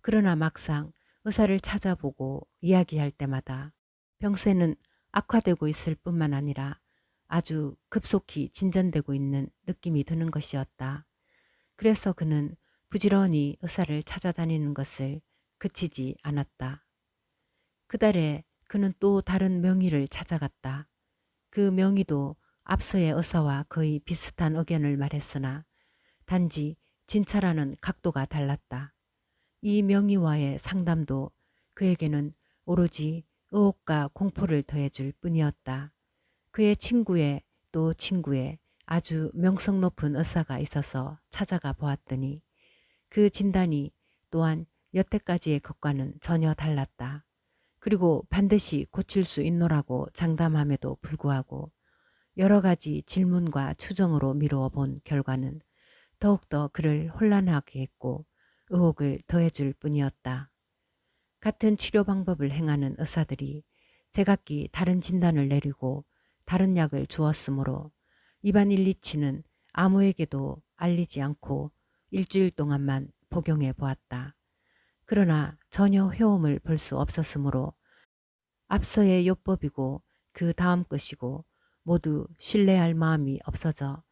그러나 막상 의사를 찾아보고 이야기할 때마다 병세는 악화되고 있을 뿐만 아니라 아주 급속히 진전되고 있는 느낌이 드는 것이었다. 그래서 그는 부지런히 의사를 찾아다니는 것을 그치지 않았다. 그달에 그는 또 다른 명의를 찾아갔다. 그 명의도 앞서의 의사와 거의 비슷한 의견을 말했으나 단지 진찰하는 각도가 달랐다. 이 명의와의 상담도 그에게는 오로지 의혹과 공포를 더해줄 뿐이었다. 그의 친구의 또 친구의 아주 명성 높은 의사가 있어서 찾아가 보았더니 그 진단이 또한 여태까지의 것과는 전혀 달랐다. 그리고 반드시 고칠 수 있노라고 장담함에도 불구하고 여러 가지 질문과 추정으로 미루어 본 결과는 더욱더 그를 혼란하게 했고 의혹을 더해줄 뿐이었다. 같은 치료 방법을 행하는 의사들이 제각기 다른 진단을 내리고 다른 약을 주었으므로 이반 일리치는 아무에게도 알리지 않고 일주일 동안만 복용해 보았다. 그러나 전혀 효험을 볼 수 없었으므로 앞서의 요법이고 그 다음 것이고 모두 신뢰할 마음이 없어져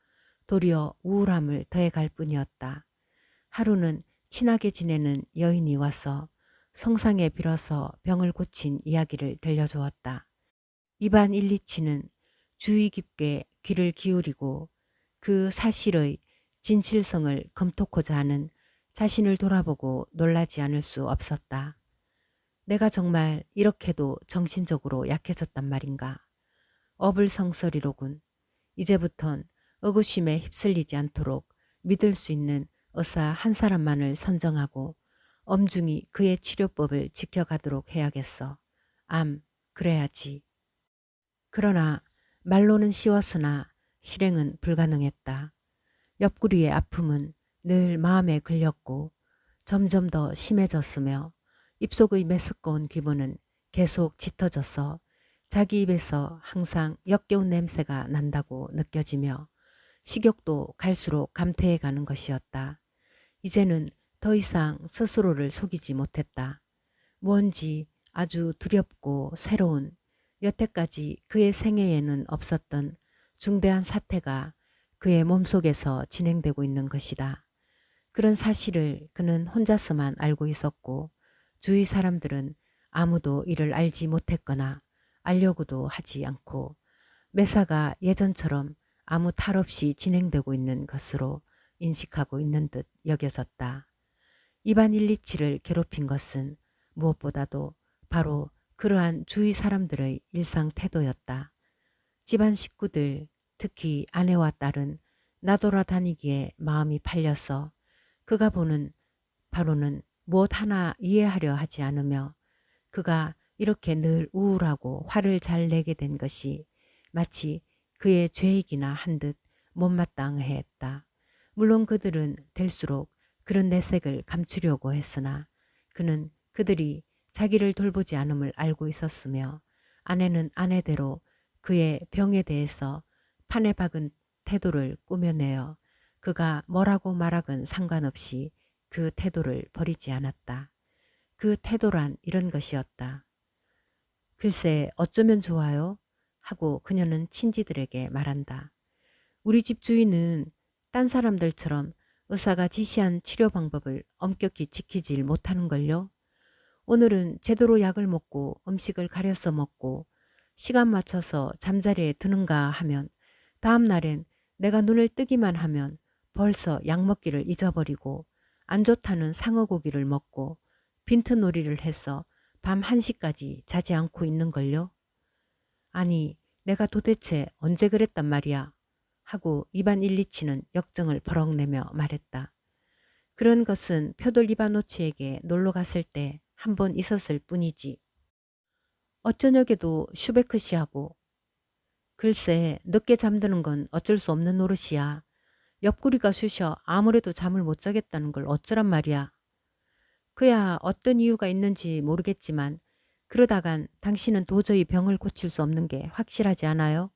도리어 우울함을 더해갈 뿐이었다. 하루는 친하게 지내는 여인이 와서 성상에 빌어서 병을 고친 이야기를 들려주었다. 이반 일리치는 주의 깊게 귀를 기울이고 그 사실의 진실성을 검토코자 하는 자신을 돌아보고 놀라지 않을 수 없었다. 내가 정말 이렇게도 정신적으로 약해졌단 말인가. 어불성설이로군. 이제부턴 의구심에 휩쓸리지 않도록 믿을 수 있는 의사 한 사람만을 선정하고 엄중히 그의 치료법을 지켜가도록 해야겠어. 그래야지. 그러나 말로는 쉬웠으나 실행은 불가능했다. 옆구리의 아픔은 늘 마음에 걸렸고 점점 더 심해졌으며 입속의 메스꺼운 기분은 계속 짙어져서 자기 입에서 항상 역겨운 냄새가 난다고 느껴지며 식욕도 갈수록 감퇴해가는 것이었다. 이제는 더 이상 스스로를 속이지 못했다. 무언지 아주 두렵고 새로운 여태까지 그의 생애에는 없었던 중대한 사태가 그의 몸속에서 진행되고 있는 것이다. 그런 사실을 그는 혼자서만 알고 있었고 주위 사람들은 아무도 이를 알지 못했거나 알려고도 하지 않고 매사가 예전처럼 아무 탈 없이 진행되고 있는 것으로 인식하고 있는 듯 여겨졌다. 이반 일리치를 괴롭힌 것은 무엇보다도 바로 그러한 주위 사람들의 일상 태도였다. 집안 식구들, 특히 아내와 딸은 나돌아다니기에 마음이 팔려서 그가 보는 바로는 무엇 하나 이해하려 하지 않으며 그가 이렇게 늘 우울하고 화를 잘 내게 된 것이 마치 그의 죄이기나 한 듯 못마땅해 했다. 물론 그들은 될수록 그런 내색을 감추려고 했으나 그는 그들이 자기를 돌보지 않음을 알고 있었으며 아내는 아내대로 그의 병에 대해서 판에 박은 태도를 꾸며내어 그가 뭐라고 말하건 상관없이 그 태도를 버리지 않았다. 그 태도란 이런 것이었다. 글쎄 어쩌면 좋아요? 하고 그녀는 친지들에게 말한다. 우리 집 주인은 딴 사람들처럼 의사가 지시한 치료 방법을 엄격히 지키질 못하는걸요. 오늘은 제대로 약을 먹고 음식을 가려서 먹고 시간 맞춰서 잠자리에 드는가 하면 다음 날엔 내가 눈을 뜨기만 하면 벌써 약 먹기를 잊어버리고 안 좋다는 상어고기를 먹고 빈트놀이를 해서 밤 1시까지 자지 않고 있는걸요. 아니 내가 도대체 언제 그랬단 말이야 하고 이반 일리치는 역정을 버럭 내며 말했다. 그런 것은 표돌 이바노치에게 놀러 갔을 때 한 번 있었을 뿐이지. 어쩌녁에도 슈베크 씨하고. 글쎄 늦게 잠드는 건 어쩔 수 없는 노릇이야. 옆구리가 쑤셔 아무래도 잠을 못 자겠다는 걸 어쩌란 말이야. 그야 어떤 이유가 있는지 모르겠지만 그러다간 당신은 도저히 병을 고칠 수 없는 게 확실하지 않아요?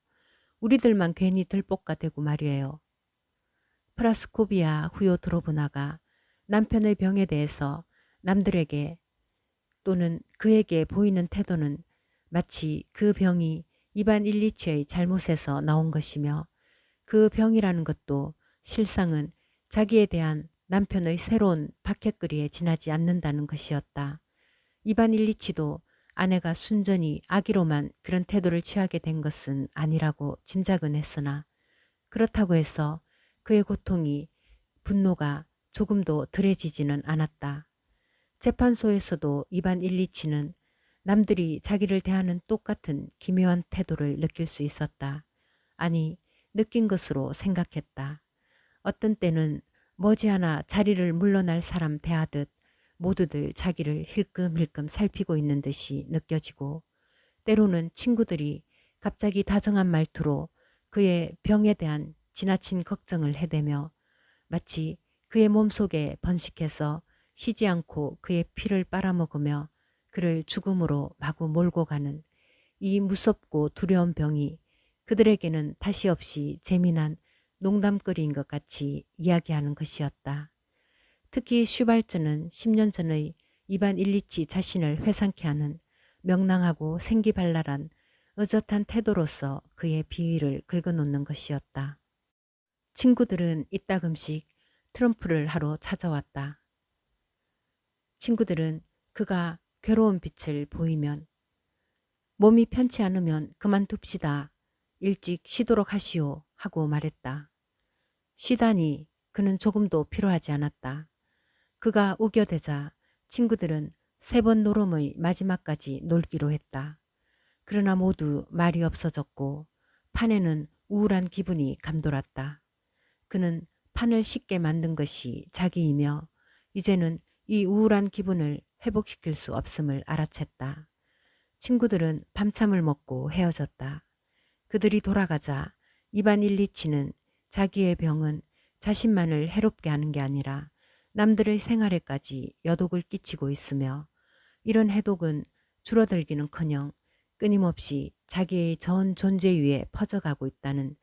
우리들만 괜히 들볶아 대고 말이에요. 프라스코비아 후요 드로브나가 남편의 병에 대해서 남들에게 또는 그에게 보이는 태도는 마치 그 병이 이반 일리치의 잘못에서 나온 것이며 그 병이라는 것도 실상은 자기에 대한 남편의 새로운 박해거리에 지나지 않는다는 것이었다. 이반 일리치도 아내가 순전히 악의로만 그런 태도를 취하게 된 것은 아니라고 짐작은 했으나 그렇다고 해서 그의 고통이 분노가 조금도 덜해지지는 않았다. 재판소에서도 이반 일리치는 남들이 자기를 대하는 똑같은 기묘한 태도를 느낄 수 있었다. 아니, 느낀 것으로 생각했다. 어떤 때는 머지않아 자리를 물러날 사람 대하듯 모두들 자기를 힐끔힐끔 살피고 있는 듯이 느껴지고 때로는 친구들이 갑자기 다정한 말투로 그의 병에 대한 지나친 걱정을 해대며 마치 그의 몸속에 번식해서 쉬지 않고 그의 피를 빨아먹으며 그를 죽음으로 마구 몰고 가는 이 무섭고 두려운 병이 그들에게는 다시 없이 재미난 농담거리인 것 같이 이야기하는 것이었다. 특히 슈발츠는 10년 전의 이반 일리치 자신을 회상케 하는 명랑하고 생기발랄한 의젓한 태도로서 그의 비위를 긁어놓는 것이었다. 친구들은 이따금씩 트럼프를 하러 찾아왔다. 친구들은 그가 괴로운 빛을 보이면 몸이 편치 않으면 그만둡시다. 일찍 쉬도록 하시오 하고 말했다. 쉬다니 그는 조금도 필요하지 않았다. 그가 우겨대자 친구들은 3번 노름의 마지막까지 놀기로 했다. 그러나 모두 말이 없어졌고 판에는 우울한 기분이 감돌았다. 그는 판을 쉽게 만든 것이 자기이며 이제는 이 우울한 기분을 회복시킬 수 없음을 알아챘다. 친구들은 밤참을 먹고 헤어졌다. 그들이 돌아가자 이반 일리치는 자기의 병은 자신만을 해롭게 하는 게 아니라 남들의 생활에까지 여독을 끼치고 있으며 이런 해독은 줄어들기는커녕 끊임없이 자기의 전 존재 위에 퍼져가고 있다는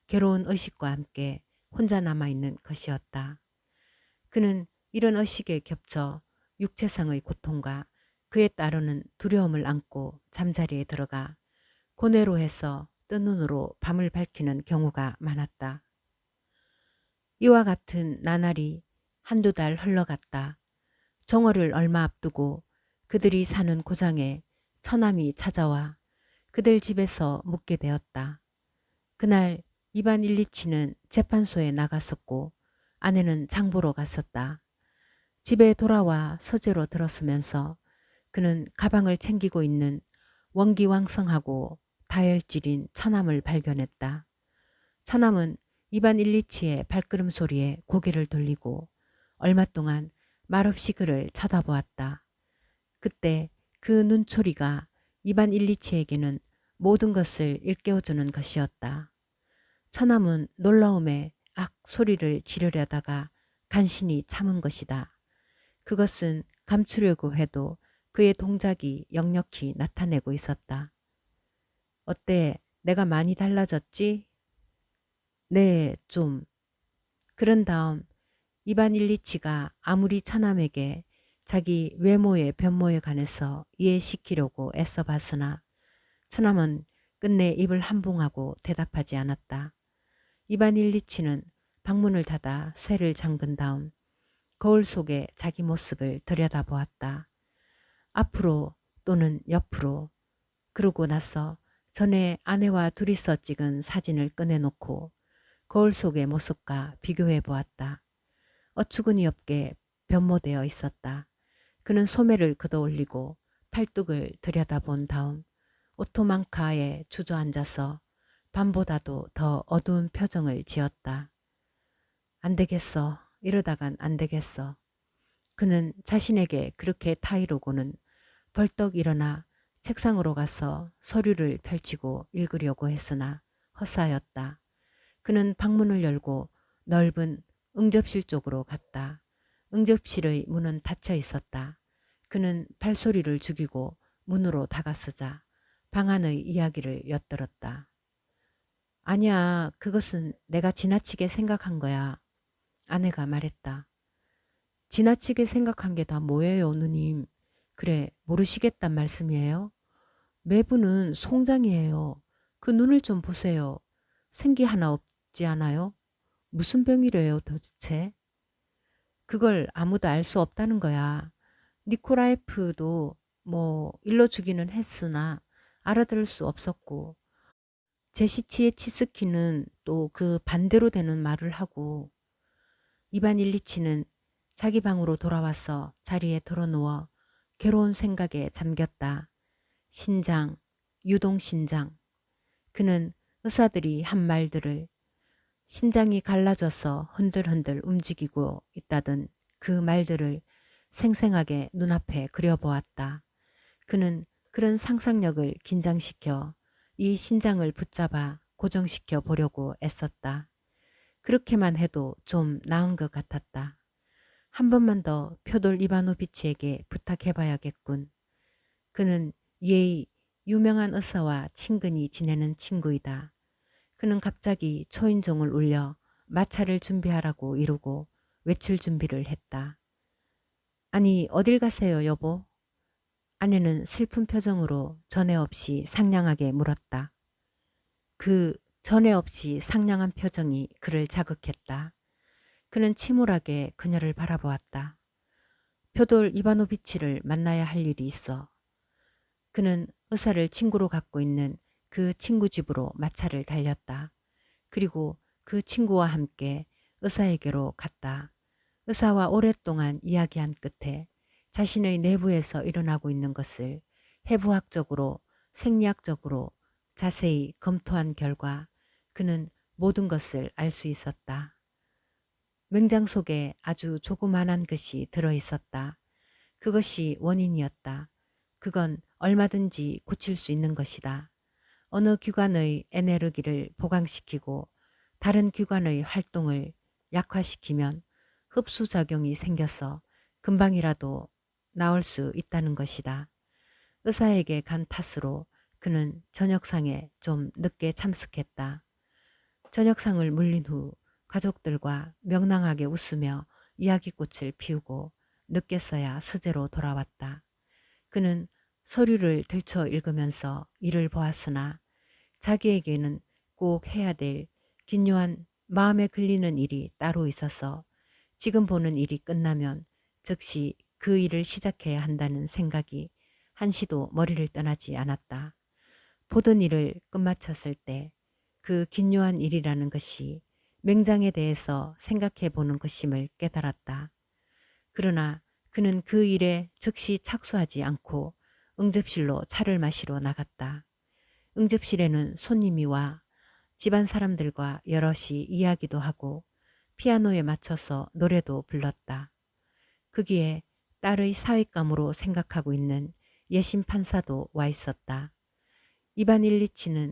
괴로운 의식과 함께 혼자 남아있는 것이었다. 그는 이런 의식에 겹쳐 육체상의 고통과 그에 따르는 두려움을 안고 잠자리에 들어가 고뇌로 해서 뜬 눈으로 밤을 밝히는 경우가 많았다. 이와 같은 나날이 한두 달 흘러갔다. 정오를 얼마 앞두고 그들이 사는 고장에 처남이 찾아와 그들 집에서 묵게 되었다. 그날 이반 일리치는 재판소에 나갔었고 아내는 장보러 갔었다. 집에 돌아와 서재로 들었으면서 그는 가방을 챙기고 있는 원기왕성하고 다혈질인 처남을 발견했다. 처남은 이반 일리치의 발걸음 소리에 고개를 돌리고 얼마 동안 말없이 그를 쳐다보았다. 그때 그 눈초리가 이반 일리치에게는 모든 것을 일깨워주는 것이었다. 처남은 놀라움에 악 소리를 지르려다가 간신히 참은 것이다. 그것은 감추려고 해도 그의 동작이 역력히 나타내고 있었다. 어때? 내가 많이 달라졌지? 네, 좀. 그런 다음 이반 일리치가 아무리 처남에게 자기 외모의 변모에 관해서 이해시키려고 애써 봤으나 처남은 끝내 입을 한봉하고 대답하지 않았다. 이반 일리치는 방문을 닫아 쇠를 잠근 다음 거울 속에 자기 모습을 들여다보았다. 앞으로 또는 옆으로. 그러고 나서 전에 아내와 둘이서 찍은 사진을 꺼내놓고 거울 속의 모습과 비교해 보았다. 어처구니 없게 변모되어 있었다. 그는 소매를 걷어올리고 팔뚝을 들여다본 다음 오토망카에 주저앉아서 밤보다도 더 어두운 표정을 지었다. 안 되겠어. 이러다간 안 되겠어. 그는 자신에게 그렇게 타이르고는 벌떡 일어나 책상으로 가서 서류를 펼치고 읽으려고 했으나 헛사였다. 그는 방문을 열고 넓은 응접실 쪽으로 갔다. 응접실의 문은 닫혀 있었다. 그는 발소리를 죽이고 문으로 다가서자 방 안의 이야기를 엿들었다. 아니야, 그것은 내가 지나치게 생각한 거야. 아내가 말했다. 지나치게 생각한 게 다 뭐예요, 누님? 그래, 모르시겠단 말씀이에요? 매부는 송장이에요. 그 눈을 좀 보세요. 생기 하나 없지 않아요? 무슨 병이래요, 도대체? 그걸 아무도 알 수 없다는 거야. 니콜라이프도 일러주기는 했으나 알아들을 수 없었고, 제시치의 치스키는 또 그 반대로 되는 말을 하고, 이반 일리치는 자기 방으로 돌아와서 자리에 드러누워 괴로운 생각에 잠겼다. 신장, 유동신장. 그는 의사들이 한 말들을 신장이 갈라져서 흔들흔들 움직이고 있다던 그 말들을 생생하게 눈앞에 그려보았다. 그는 그런 상상력을 긴장시켜 이 신장을 붙잡아 고정시켜 보려고 애썼다. 그렇게만 해도 좀 나은 것 같았다. 한 번만 더 표돌 이바노비치에게 부탁해봐야겠군. 그는 예의 유명한 의사와 친근히 지내는 친구이다. 그는 갑자기 초인종을 울려 마차를 준비하라고 이루고 외출 준비를 했다. 아니, 어딜 가세요, 여보? 아내는 슬픈 표정으로 전에 없이 상냥하게 물었다. 그 전에 없이 상냥한 표정이 그를 자극했다. 그는 침울하게 그녀를 바라보았다. 표돌 이바노비치를 만나야 할 일이 있어. 그는 의사를 친구로 갖고 있는 그 친구 집으로 마차를 달렸다. 그리고 그 친구와 함께 의사에게로 갔다. 의사와 오랫동안 이야기한 끝에 자신의 내부에서 일어나고 있는 것을 해부학적으로, 생리학적으로 자세히 검토한 결과 그는 모든 것을 알 수 있었다. 맹장 속에 아주 조그만한 것이 들어있었다. 그것이 원인이었다. 그건 얼마든지 고칠 수 있는 것이다. 어느 기관의 에네르기를 보강시키고 다른 기관의 활동을 약화시키면 흡수작용이 생겨서 금방이라도 나올 수 있다는 것이다. 의사에게 간 탓으로 그는 저녁상에 좀 늦게 참석했다. 저녁상을 물린 후 가족들과 명랑하게 웃으며 이야기꽃을 피우고 늦게서야 서재로 돌아왔다. 그는 서류를 들춰 읽으면서 일을 보았으나 자기에게는 꼭 해야 될 긴요한 마음에 걸리는 일이 따로 있어서 지금 보는 일이 끝나면 즉시 그 일을 시작해야 한다는 생각이 한시도 머리를 떠나지 않았다. 보던 일을 끝마쳤을 때 그 긴요한 일이라는 것이 맹장에 대해서 생각해 보는 것임을 깨달았다. 그러나 그는 그 일에 즉시 착수하지 않고 응접실로 차를 마시러 나갔다. 응접실에는 손님이 와 집안 사람들과 여럿이 이야기도 하고 피아노에 맞춰서 노래도 불렀다. 거기에 딸의 사윗감으로 생각하고 있는 예심 판사도 와 있었다. 이반 일리치는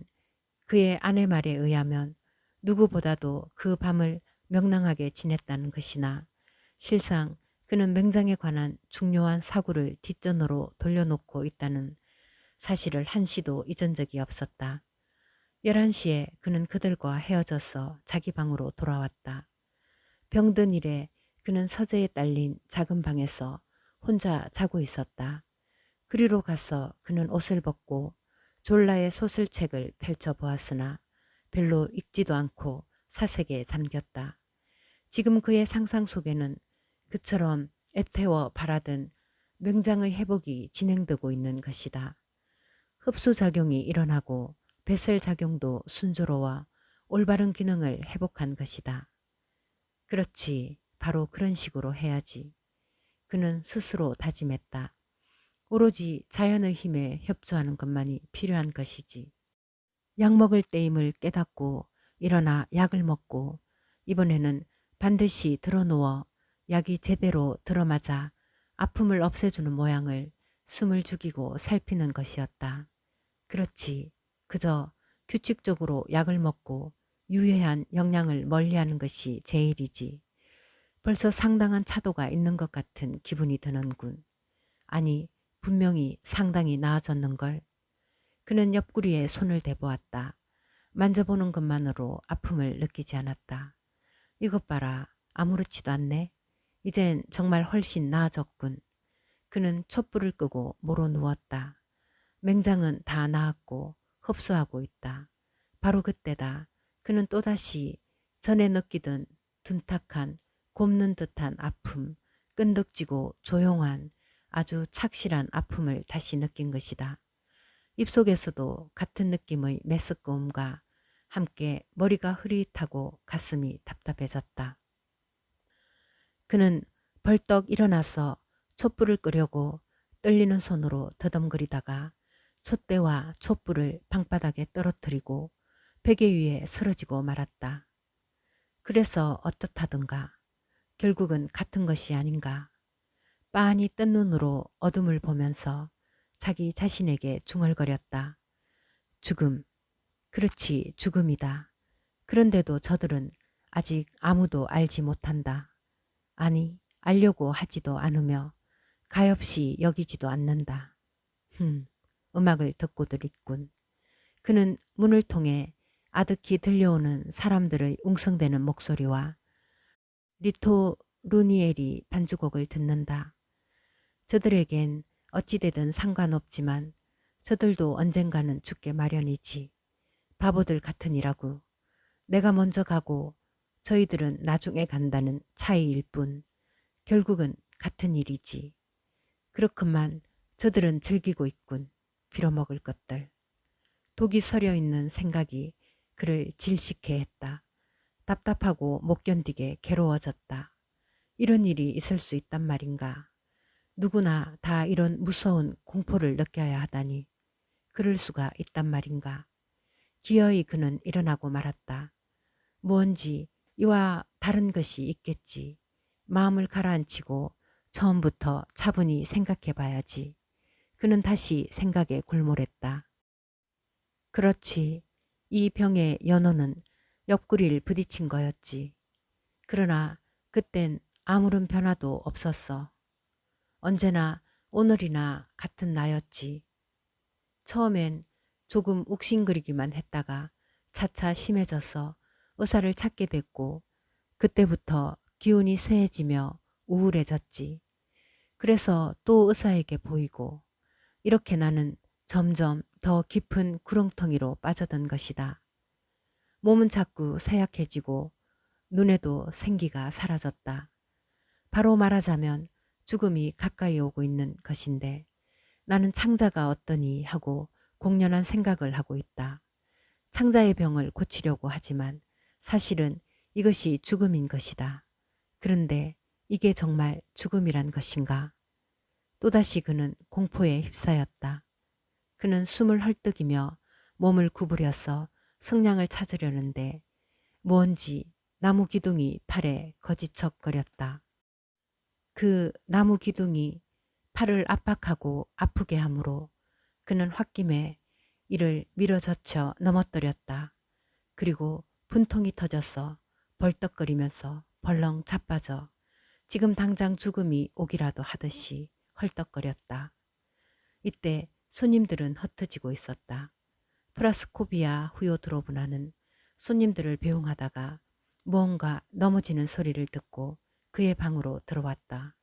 그의 아내 말에 의하면 누구보다도 그 밤을 명랑하게 지냈다는 것이나 실상 그는 맹장에 관한 중요한 사고를 뒷전으로 돌려놓고 있다는 사실을 한시도 잊은 적이 없었다. 11시에 그는 그들과 헤어져서 자기 방으로 돌아왔다. 병든 이래 그는 서재에 딸린 작은 방에서 혼자 자고 있었다. 그리로 가서 그는 옷을 벗고 졸라의 소설책을 펼쳐보았으나 별로 읽지도 않고 사색에 잠겼다. 지금 그의 상상 속에는 그처럼 애태워 바라던 맹장의 회복이 진행되고 있는 것이다. 흡수작용이 일어나고 배설작용도 순조로워 올바른 기능을 회복한 것이다. 그렇지, 바로 그런 식으로 해야지. 그는 스스로 다짐했다. 오로지 자연의 힘에 협조하는 것만이 필요한 것이지. 약 먹을 때임을 깨닫고 일어나 약을 먹고 이번에는 반드시 드러누워 약이 제대로 들어맞아 아픔을 없애주는 모양을 숨을 죽이고 살피는 것이었다. 그렇지. 그저 규칙적으로 약을 먹고 유해한 영양을 멀리하는 것이 제일이지. 벌써 상당한 차도가 있는 것 같은 기분이 드는군. 아니, 분명히 상당히 나아졌는걸. 그는 옆구리에 손을 대보았다. 만져보는 것만으로 아픔을 느끼지 않았다. 이것 봐라. 아무렇지도 않네. 이젠 정말 훨씬 나아졌군. 그는 촛불을 끄고 모로 누웠다. 맹장은 다 나았고 흡수하고 있다. 바로 그때다. 그는 또다시 전에 느끼던 둔탁한 곱는 듯한 아픔, 끈덕지고 조용한 아주 착실한 아픔을 다시 느낀 것이다. 입속에서도 같은 느낌의 메스꺼움과 함께 머리가 흐릿하고 가슴이 답답해졌다. 그는 벌떡 일어나서 촛불을 끄려고 떨리는 손으로 더듬거리다가 촛대와 촛불을 방바닥에 떨어뜨리고 베개 위에 쓰러지고 말았다. 그래서 어떻하든가 결국은 같은 것이 아닌가. 빤히 뜬 눈으로 어둠을 보면서 자기 자신에게 중얼거렸다. 죽음. 그렇지, 죽음이다. 그런데도 저들은 아직 아무도 알지 못한다. 아니, 알려고 하지도 않으며 가엾이 여기지도 않는다. 음악을 듣고들 있군. 그는 문을 통해 아득히 들려오는 사람들의 웅성대는 목소리와 리토 루니엘이 반주곡을 듣는다. 저들에겐 어찌되든 상관없지만 저들도 언젠가는 죽게 마련이지. 바보들 같으니라고. 내가 먼저 가고 저희들은 나중에 간다는 차이일 뿐 결국은 같은 일이지. 그렇구만 저들은 즐기고 있군. 빌어먹을 것들. 독이 서려 있는 생각이 그를 질식해 했다. 답답하고 못 견디게 괴로워졌다. 이런 일이 있을 수 있단 말인가. 누구나 다 이런 무서운 공포를 느껴야 하다니. 그럴 수가 있단 말인가. 기어이 그는 일어나고 말았다. 무언지 이와 다른 것이 있겠지. 마음을 가라앉히고 처음부터 차분히 생각해 봐야지. 그는 다시 생각에 골몰했다. 그렇지. 이 병의 연호는 옆구리를 부딪힌 거였지. 그러나 그땐 아무런 변화도 없었어. 언제나 오늘이나 같은 나였지. 처음엔 조금 욱신거리기만 했다가 차차 심해져서 의사를 찾게 됐고 그때부터 기운이 쇠해지며 우울해졌지. 그래서 또 의사에게 보이고 이렇게 나는 점점 더 깊은 구렁텅이로 빠져든 것이다. 몸은 자꾸 쇠약해지고 눈에도 생기가 사라졌다. 바로 말하자면 죽음이 가까이 오고 있는 것인데 나는 창자가 어떠니 하고 공연한 생각을 하고 있다. 창자의 병을 고치려고 하지만 사실은 이것이 죽음인 것이다. 그런데 이게 정말 죽음이란 것인가? 또다시 그는 공포에 휩싸였다. 그는 숨을 헐떡이며 몸을 구부려서 승량을 찾으려는데 무언지 나무 기둥이 팔에 거지척거렸다. 그 나무 기둥이 팔을 압박하고 아프게 하므로 그는 홧김에 이를 밀어젖혀 넘어뜨렸다. 그리고 분통이 터져서 벌떡거리면서 벌렁 자빠져 지금 당장 죽음이 오기라도 하듯이 헐떡거렸다. 이때 손님들은 흩어지고 있었다. 프라스코비아 후요드로브나는 손님들을 배웅하다가 무언가 넘어지는 소리를 듣고 그의 방으로 들어왔다.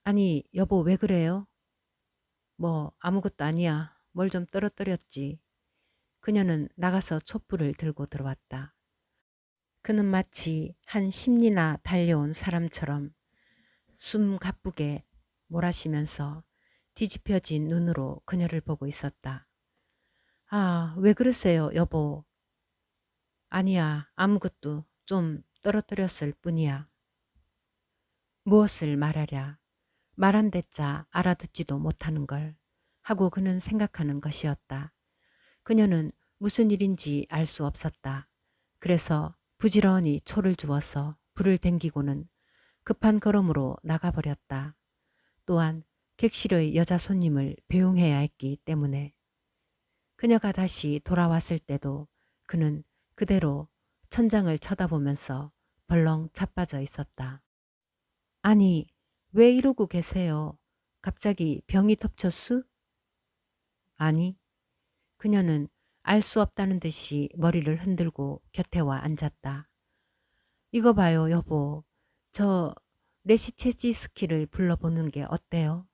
아니, 여보 왜 그래요? 뭐 아무것도 아니야. 뭘 좀 떨어뜨렸지. 그녀는 나가서 촛불을 들고 들어왔다. 그는 마치 한 심리나 달려온 사람처럼 숨 가쁘게 몰아쉬면서 뒤집혀진 눈으로 그녀를 보고 있었다. 아, 왜 그러세요, 여보? 아니야, 아무것도 좀 떨어뜨렸을 뿐이야. 무엇을 말하랴. 말 한 대자 알아듣지도 못하는 걸 하고 그는 생각하는 것이었다. 그녀는 무슨 일인지 알 수 없었다. 그래서 부지런히 초를 주어서 불을 댕기고는 급한 걸음으로 나가버렸다. 또한 객실의 여자 손님을 배웅해야 했기 때문에. 그녀가 다시 돌아왔을 때도 그는 그대로 천장을 쳐다보면서 벌렁 자빠져 있었다. 아니, 왜 이러고 계세요? 갑자기 병이 덮쳤수? 아니, 그녀는 알 수 없다는 듯이 머리를 흔들고 곁에 와 앉았다. 이거 봐요, 여보. 저 레시체지스키를 불러보는 게 어때요?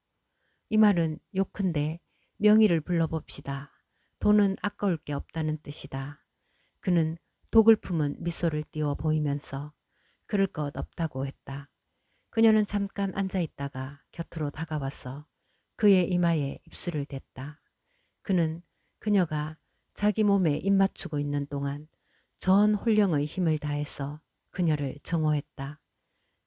이 말은 요컨대 명의를 불러봅시다. 돈은 아까울 게 없다는 뜻이다. 그는 독을 품은 미소를 띄워 보이면서 그럴 것 없다고 했다. 그녀는 잠깐 앉아있다가 곁으로 다가와서 그의 이마에 입술을 댔다. 그는 그녀가 자기 몸에 입 맞추고 있는 동안 전 혼령의 힘을 다해서 그녀를 정오했다.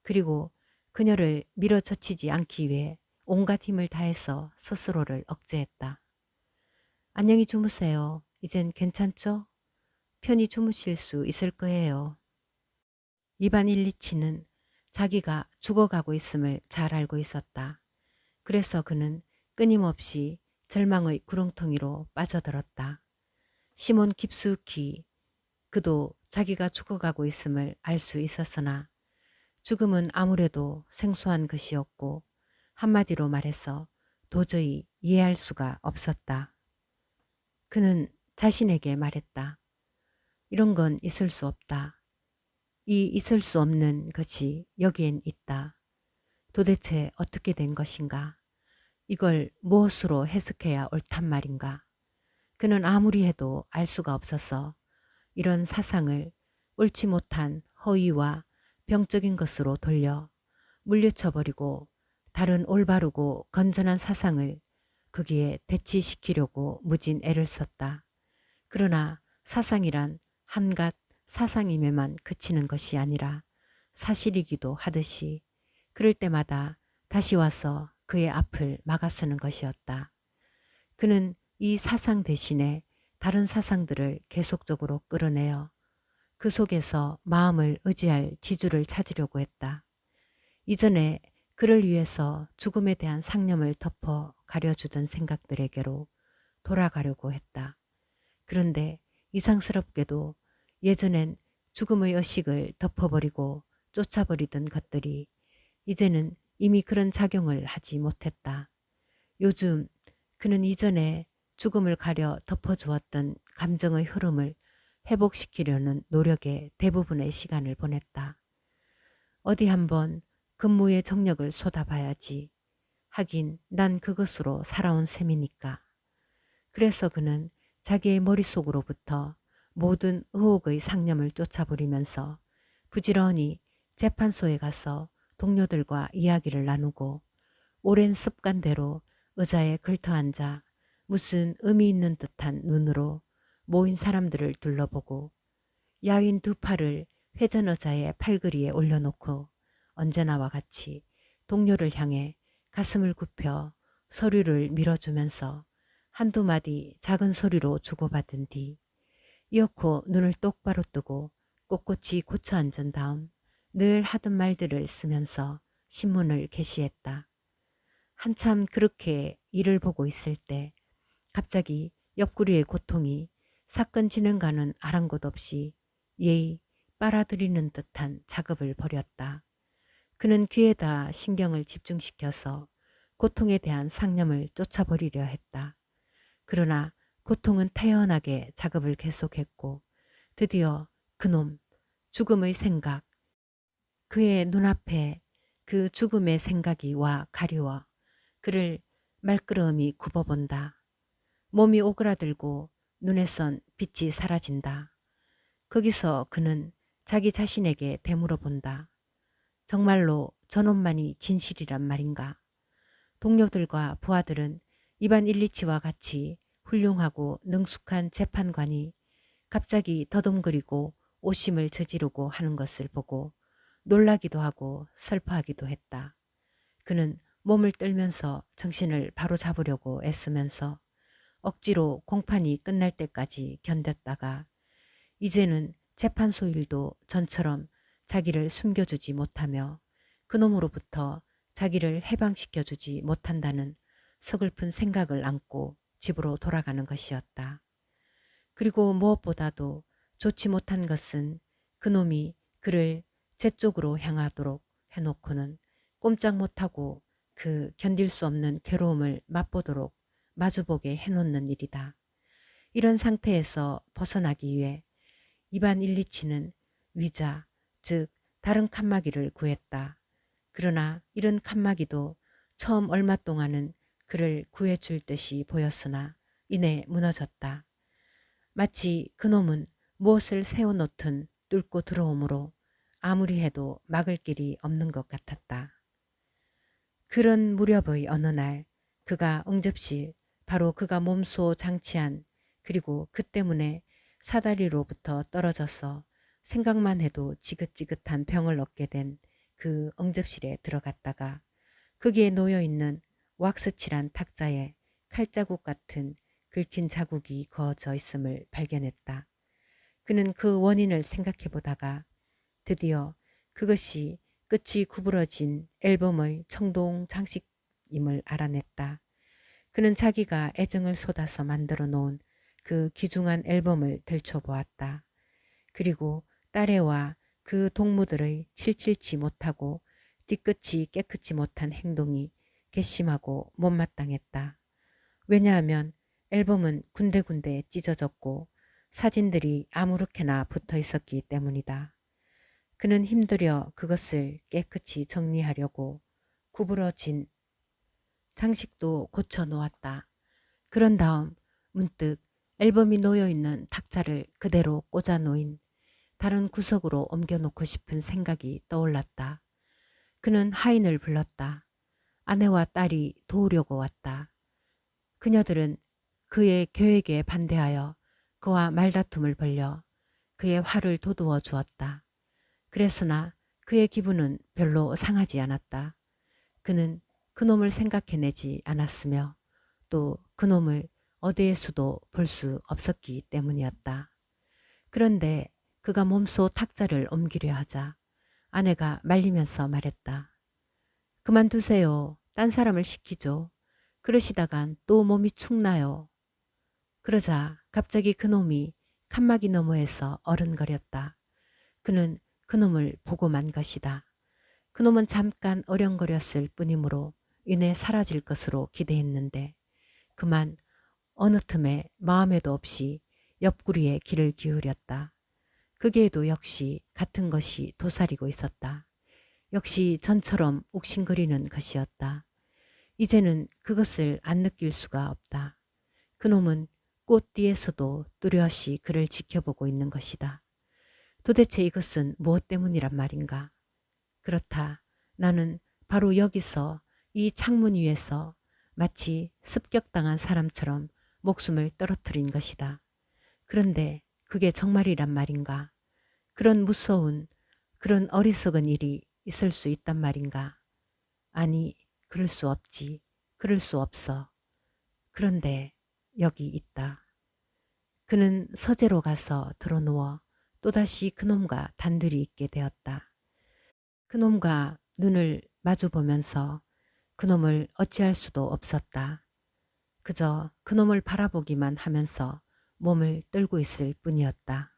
그리고 그녀를 밀어젖히지 않기 위해 온갖 힘을 다해서 스스로를 억제했다. 안녕히 주무세요. 이젠 괜찮죠? 편히 주무실 수 있을 거예요. 이반 일리치는 자기가 죽어가고 있음을 잘 알고 있었다. 그래서 그는 끊임없이 절망의 구렁텅이로 빠져들었다. 시몬 깊숙이 그도 자기가 죽어가고 있음을 알 수 있었으나 죽음은 아무래도 생소한 것이었고 한마디로 말해서 도저히 이해할 수가 없었다. 그는 자신에게 말했다. 이런 건 있을 수 없다. 이 있을 수 없는 것이 여기엔 있다. 도대체 어떻게 된 것인가? 이걸 무엇으로 해석해야 옳단 말인가? 그는 아무리 해도 알 수가 없어서 이런 사상을 옳지 못한 허위와 병적인 것으로 돌려 물리쳐버리고 다른 올바르고 건전한 사상을 거기에 대치시키려고 무진 애를 썼다. 그러나 사상이란 한갓 사상임에만 그치는 것이 아니라 사실이기도 하듯이 그럴 때마다 다시 와서 그의 앞을 막아서는 것이었다. 그는 이 사상 대신에 다른 사상들을 계속적으로 끌어내어 그 속에서 마음을 의지할 지주를 찾으려고 했다. 이전에 그를 위해서 죽음에 대한 상념을 덮어 가려주던 생각들에게로 돌아가려고 했다. 그런데 이상스럽게도 예전엔 죽음의 의식을 덮어버리고 쫓아버리던 것들이 이제는 이미 그런 작용을 하지 못했다. 요즘 그는 이전에 죽음을 가려 덮어주었던 감정의 흐름을 회복시키려는 노력에 대부분의 시간을 보냈다. 어디 한번 근무에 정력을 쏟아봐야지. 하긴 난 그것으로 살아온 셈이니까. 그래서 그는 자기의 머릿속으로부터 모든 의혹의 상념을 쫓아버리면서 부지런히 재판소에 가서 동료들과 이야기를 나누고 오랜 습관대로 의자에 걸터앉아 무슨 의미 있는 듯한 눈으로 모인 사람들을 둘러보고 야윈 두 팔을 회전 의자의 팔걸이에 올려놓고 언제나와 같이 동료를 향해 가슴을 굽혀 서류를 밀어주면서 한두 마디 작은 소리로 주고받은 뒤 이어코 눈을 똑바로 뜨고 꼿꼿이 고쳐 앉은 다음 늘 하던 말들을 쓰면서 신문을 게시했다. 한참 그렇게 일을 보고 있을 때 갑자기 옆구리의 고통이 사건 진행과는 아랑곳 없이 예의 빨아들이는 듯한 작업을 벌였다. 그는 귀에다 신경을 집중시켜서 고통에 대한 상념을 쫓아버리려 했다. 그러나 고통은 태연하게 작업을 계속했고 드디어 그놈, 죽음의 생각, 그의 눈앞에 그 죽음의 생각이 와 가리워 그를 말끄러움이 굽어본다. 몸이 오그라들고 눈에선 빛이 사라진다. 거기서 그는 자기 자신에게 되물어 본다. 정말로 저놈만이 진실이란 말인가? 동료들과 부하들은 이반 일리치와 같이 훌륭하고 능숙한 재판관이 갑자기 더듬거리고 오심을 저지르고 하는 것을 보고 놀라기도 하고 슬퍼하기도 했다. 그는 몸을 떨면서 정신을 바로잡으려고 애쓰면서 억지로 공판이 끝날 때까지 견뎠다가 이제는 재판소 일도 전처럼 자기를 숨겨주지 못하며 그놈으로부터 자기를 해방시켜주지 못한다는 서글픈 생각을 안고 집으로 돌아가는 것이었다. 그리고 무엇보다도 좋지 못한 것은 그놈이 그를 제 쪽으로 향하도록 해놓고는 꼼짝 못하고 그 견딜 수 없는 괴로움을 맛보도록 마주보게 해놓는 일이다. 이런 상태에서 벗어나기 위해 이반 일리치는 위자, 즉 다른 칸막이를 구했다. 그러나 이런 칸막이도 처음 얼마 동안은 그를 구해줄 듯이 보였으나 이내 무너졌다. 마치 그놈은 무엇을 세워놓든 뚫고 들어오므로 아무리 해도 막을 길이 없는 것 같았다. 그런 무렵의 어느 날 그가 응접실, 바로 그가 몸소 장치한 그리고 그 때문에 사다리로부터 떨어져서 생각만 해도 지긋지긋한 병을 얻게 된 그 응접실에 들어갔다가 거기에 놓여있는 왁스칠한 탁자에 칼자국 같은 긁힌 자국이 그어져 있음을 발견했다. 그는 그 원인을 생각해 보다가 드디어 그것이 끝이 구부러진 앨범의 청동 장식임을 알아냈다. 그는 자기가 애정을 쏟아서 만들어 놓은 그 귀중한 앨범을 들춰보았다. 그리고 딸애와 그 동무들의 칠칠치 못하고 뒤끝이 깨끗이 못한 행동이 괘씸하고 못마땅했다. 왜냐하면 앨범은 군데군데 찢어졌고 사진들이 아무렇게나 붙어 있었기 때문이다. 그는 힘들여 그것을 깨끗이 정리하려고 구부러진 장식도 고쳐 놓았다. 그런 다음 문득 앨범이 놓여있는 탁자를 그대로 꽂아 놓인 다른 구석으로 옮겨놓고 싶은 생각이 떠올랐다. 그는 하인을 불렀다. 아내와 딸이 도우려고 왔다. 그녀들은 그의 계획에 반대하여 그와 말다툼을 벌여 그의 화를 돋우어 주었다. 그랬으나 그의 기분은 별로 상하지 않았다. 그는 그놈을 생각해내지 않았으며 또 그놈을 어디에서도 볼 수 없었기 때문이었다. 그런데 그가 몸소 탁자를 옮기려 하자 아내가 말리면서 말했다. 그만두세요. 딴 사람을 시키죠. 그러시다간 또 몸이 축나요. 그러자 갑자기 그놈이 칸막이 너머에서 어른거렸다. 그는 그놈을 보고 만 것이다. 그놈은 잠깐 어령거렸을 뿐이므로 이내 사라질 것으로 기대했는데 그만 어느 틈에 마음에도 없이 옆구리에 귀를 기울였다. 그게에도 역시 같은 것이 도사리고 있었다. 역시 전처럼 욱신거리는 것이었다. 이제는 그것을 안 느낄 수가 없다. 그놈은 꽃 뒤에서도 뚜렷이 그를 지켜보고 있는 것이다. 도대체 이것은 무엇 때문이란 말인가? 그렇다. 나는 바로 여기서 이 창문 위에서 마치 습격당한 사람처럼 목숨을 떨어뜨린 것이다. 그런데 그게 정말이란 말인가? 그런 무서운, 그런 어리석은 일이 있을 수 있단 말인가? 아니, 그럴 수 없지. 그럴 수 없어. 그런데 여기 있다. 그는 서재로 가서 드러누워 또다시 그놈과 단둘이 있게 되었다. 그놈과 눈을 마주보면서 그놈을 어찌할 수도 없었다. 그저 그놈을 바라보기만 하면서 몸을 떨고 있을 뿐이었다.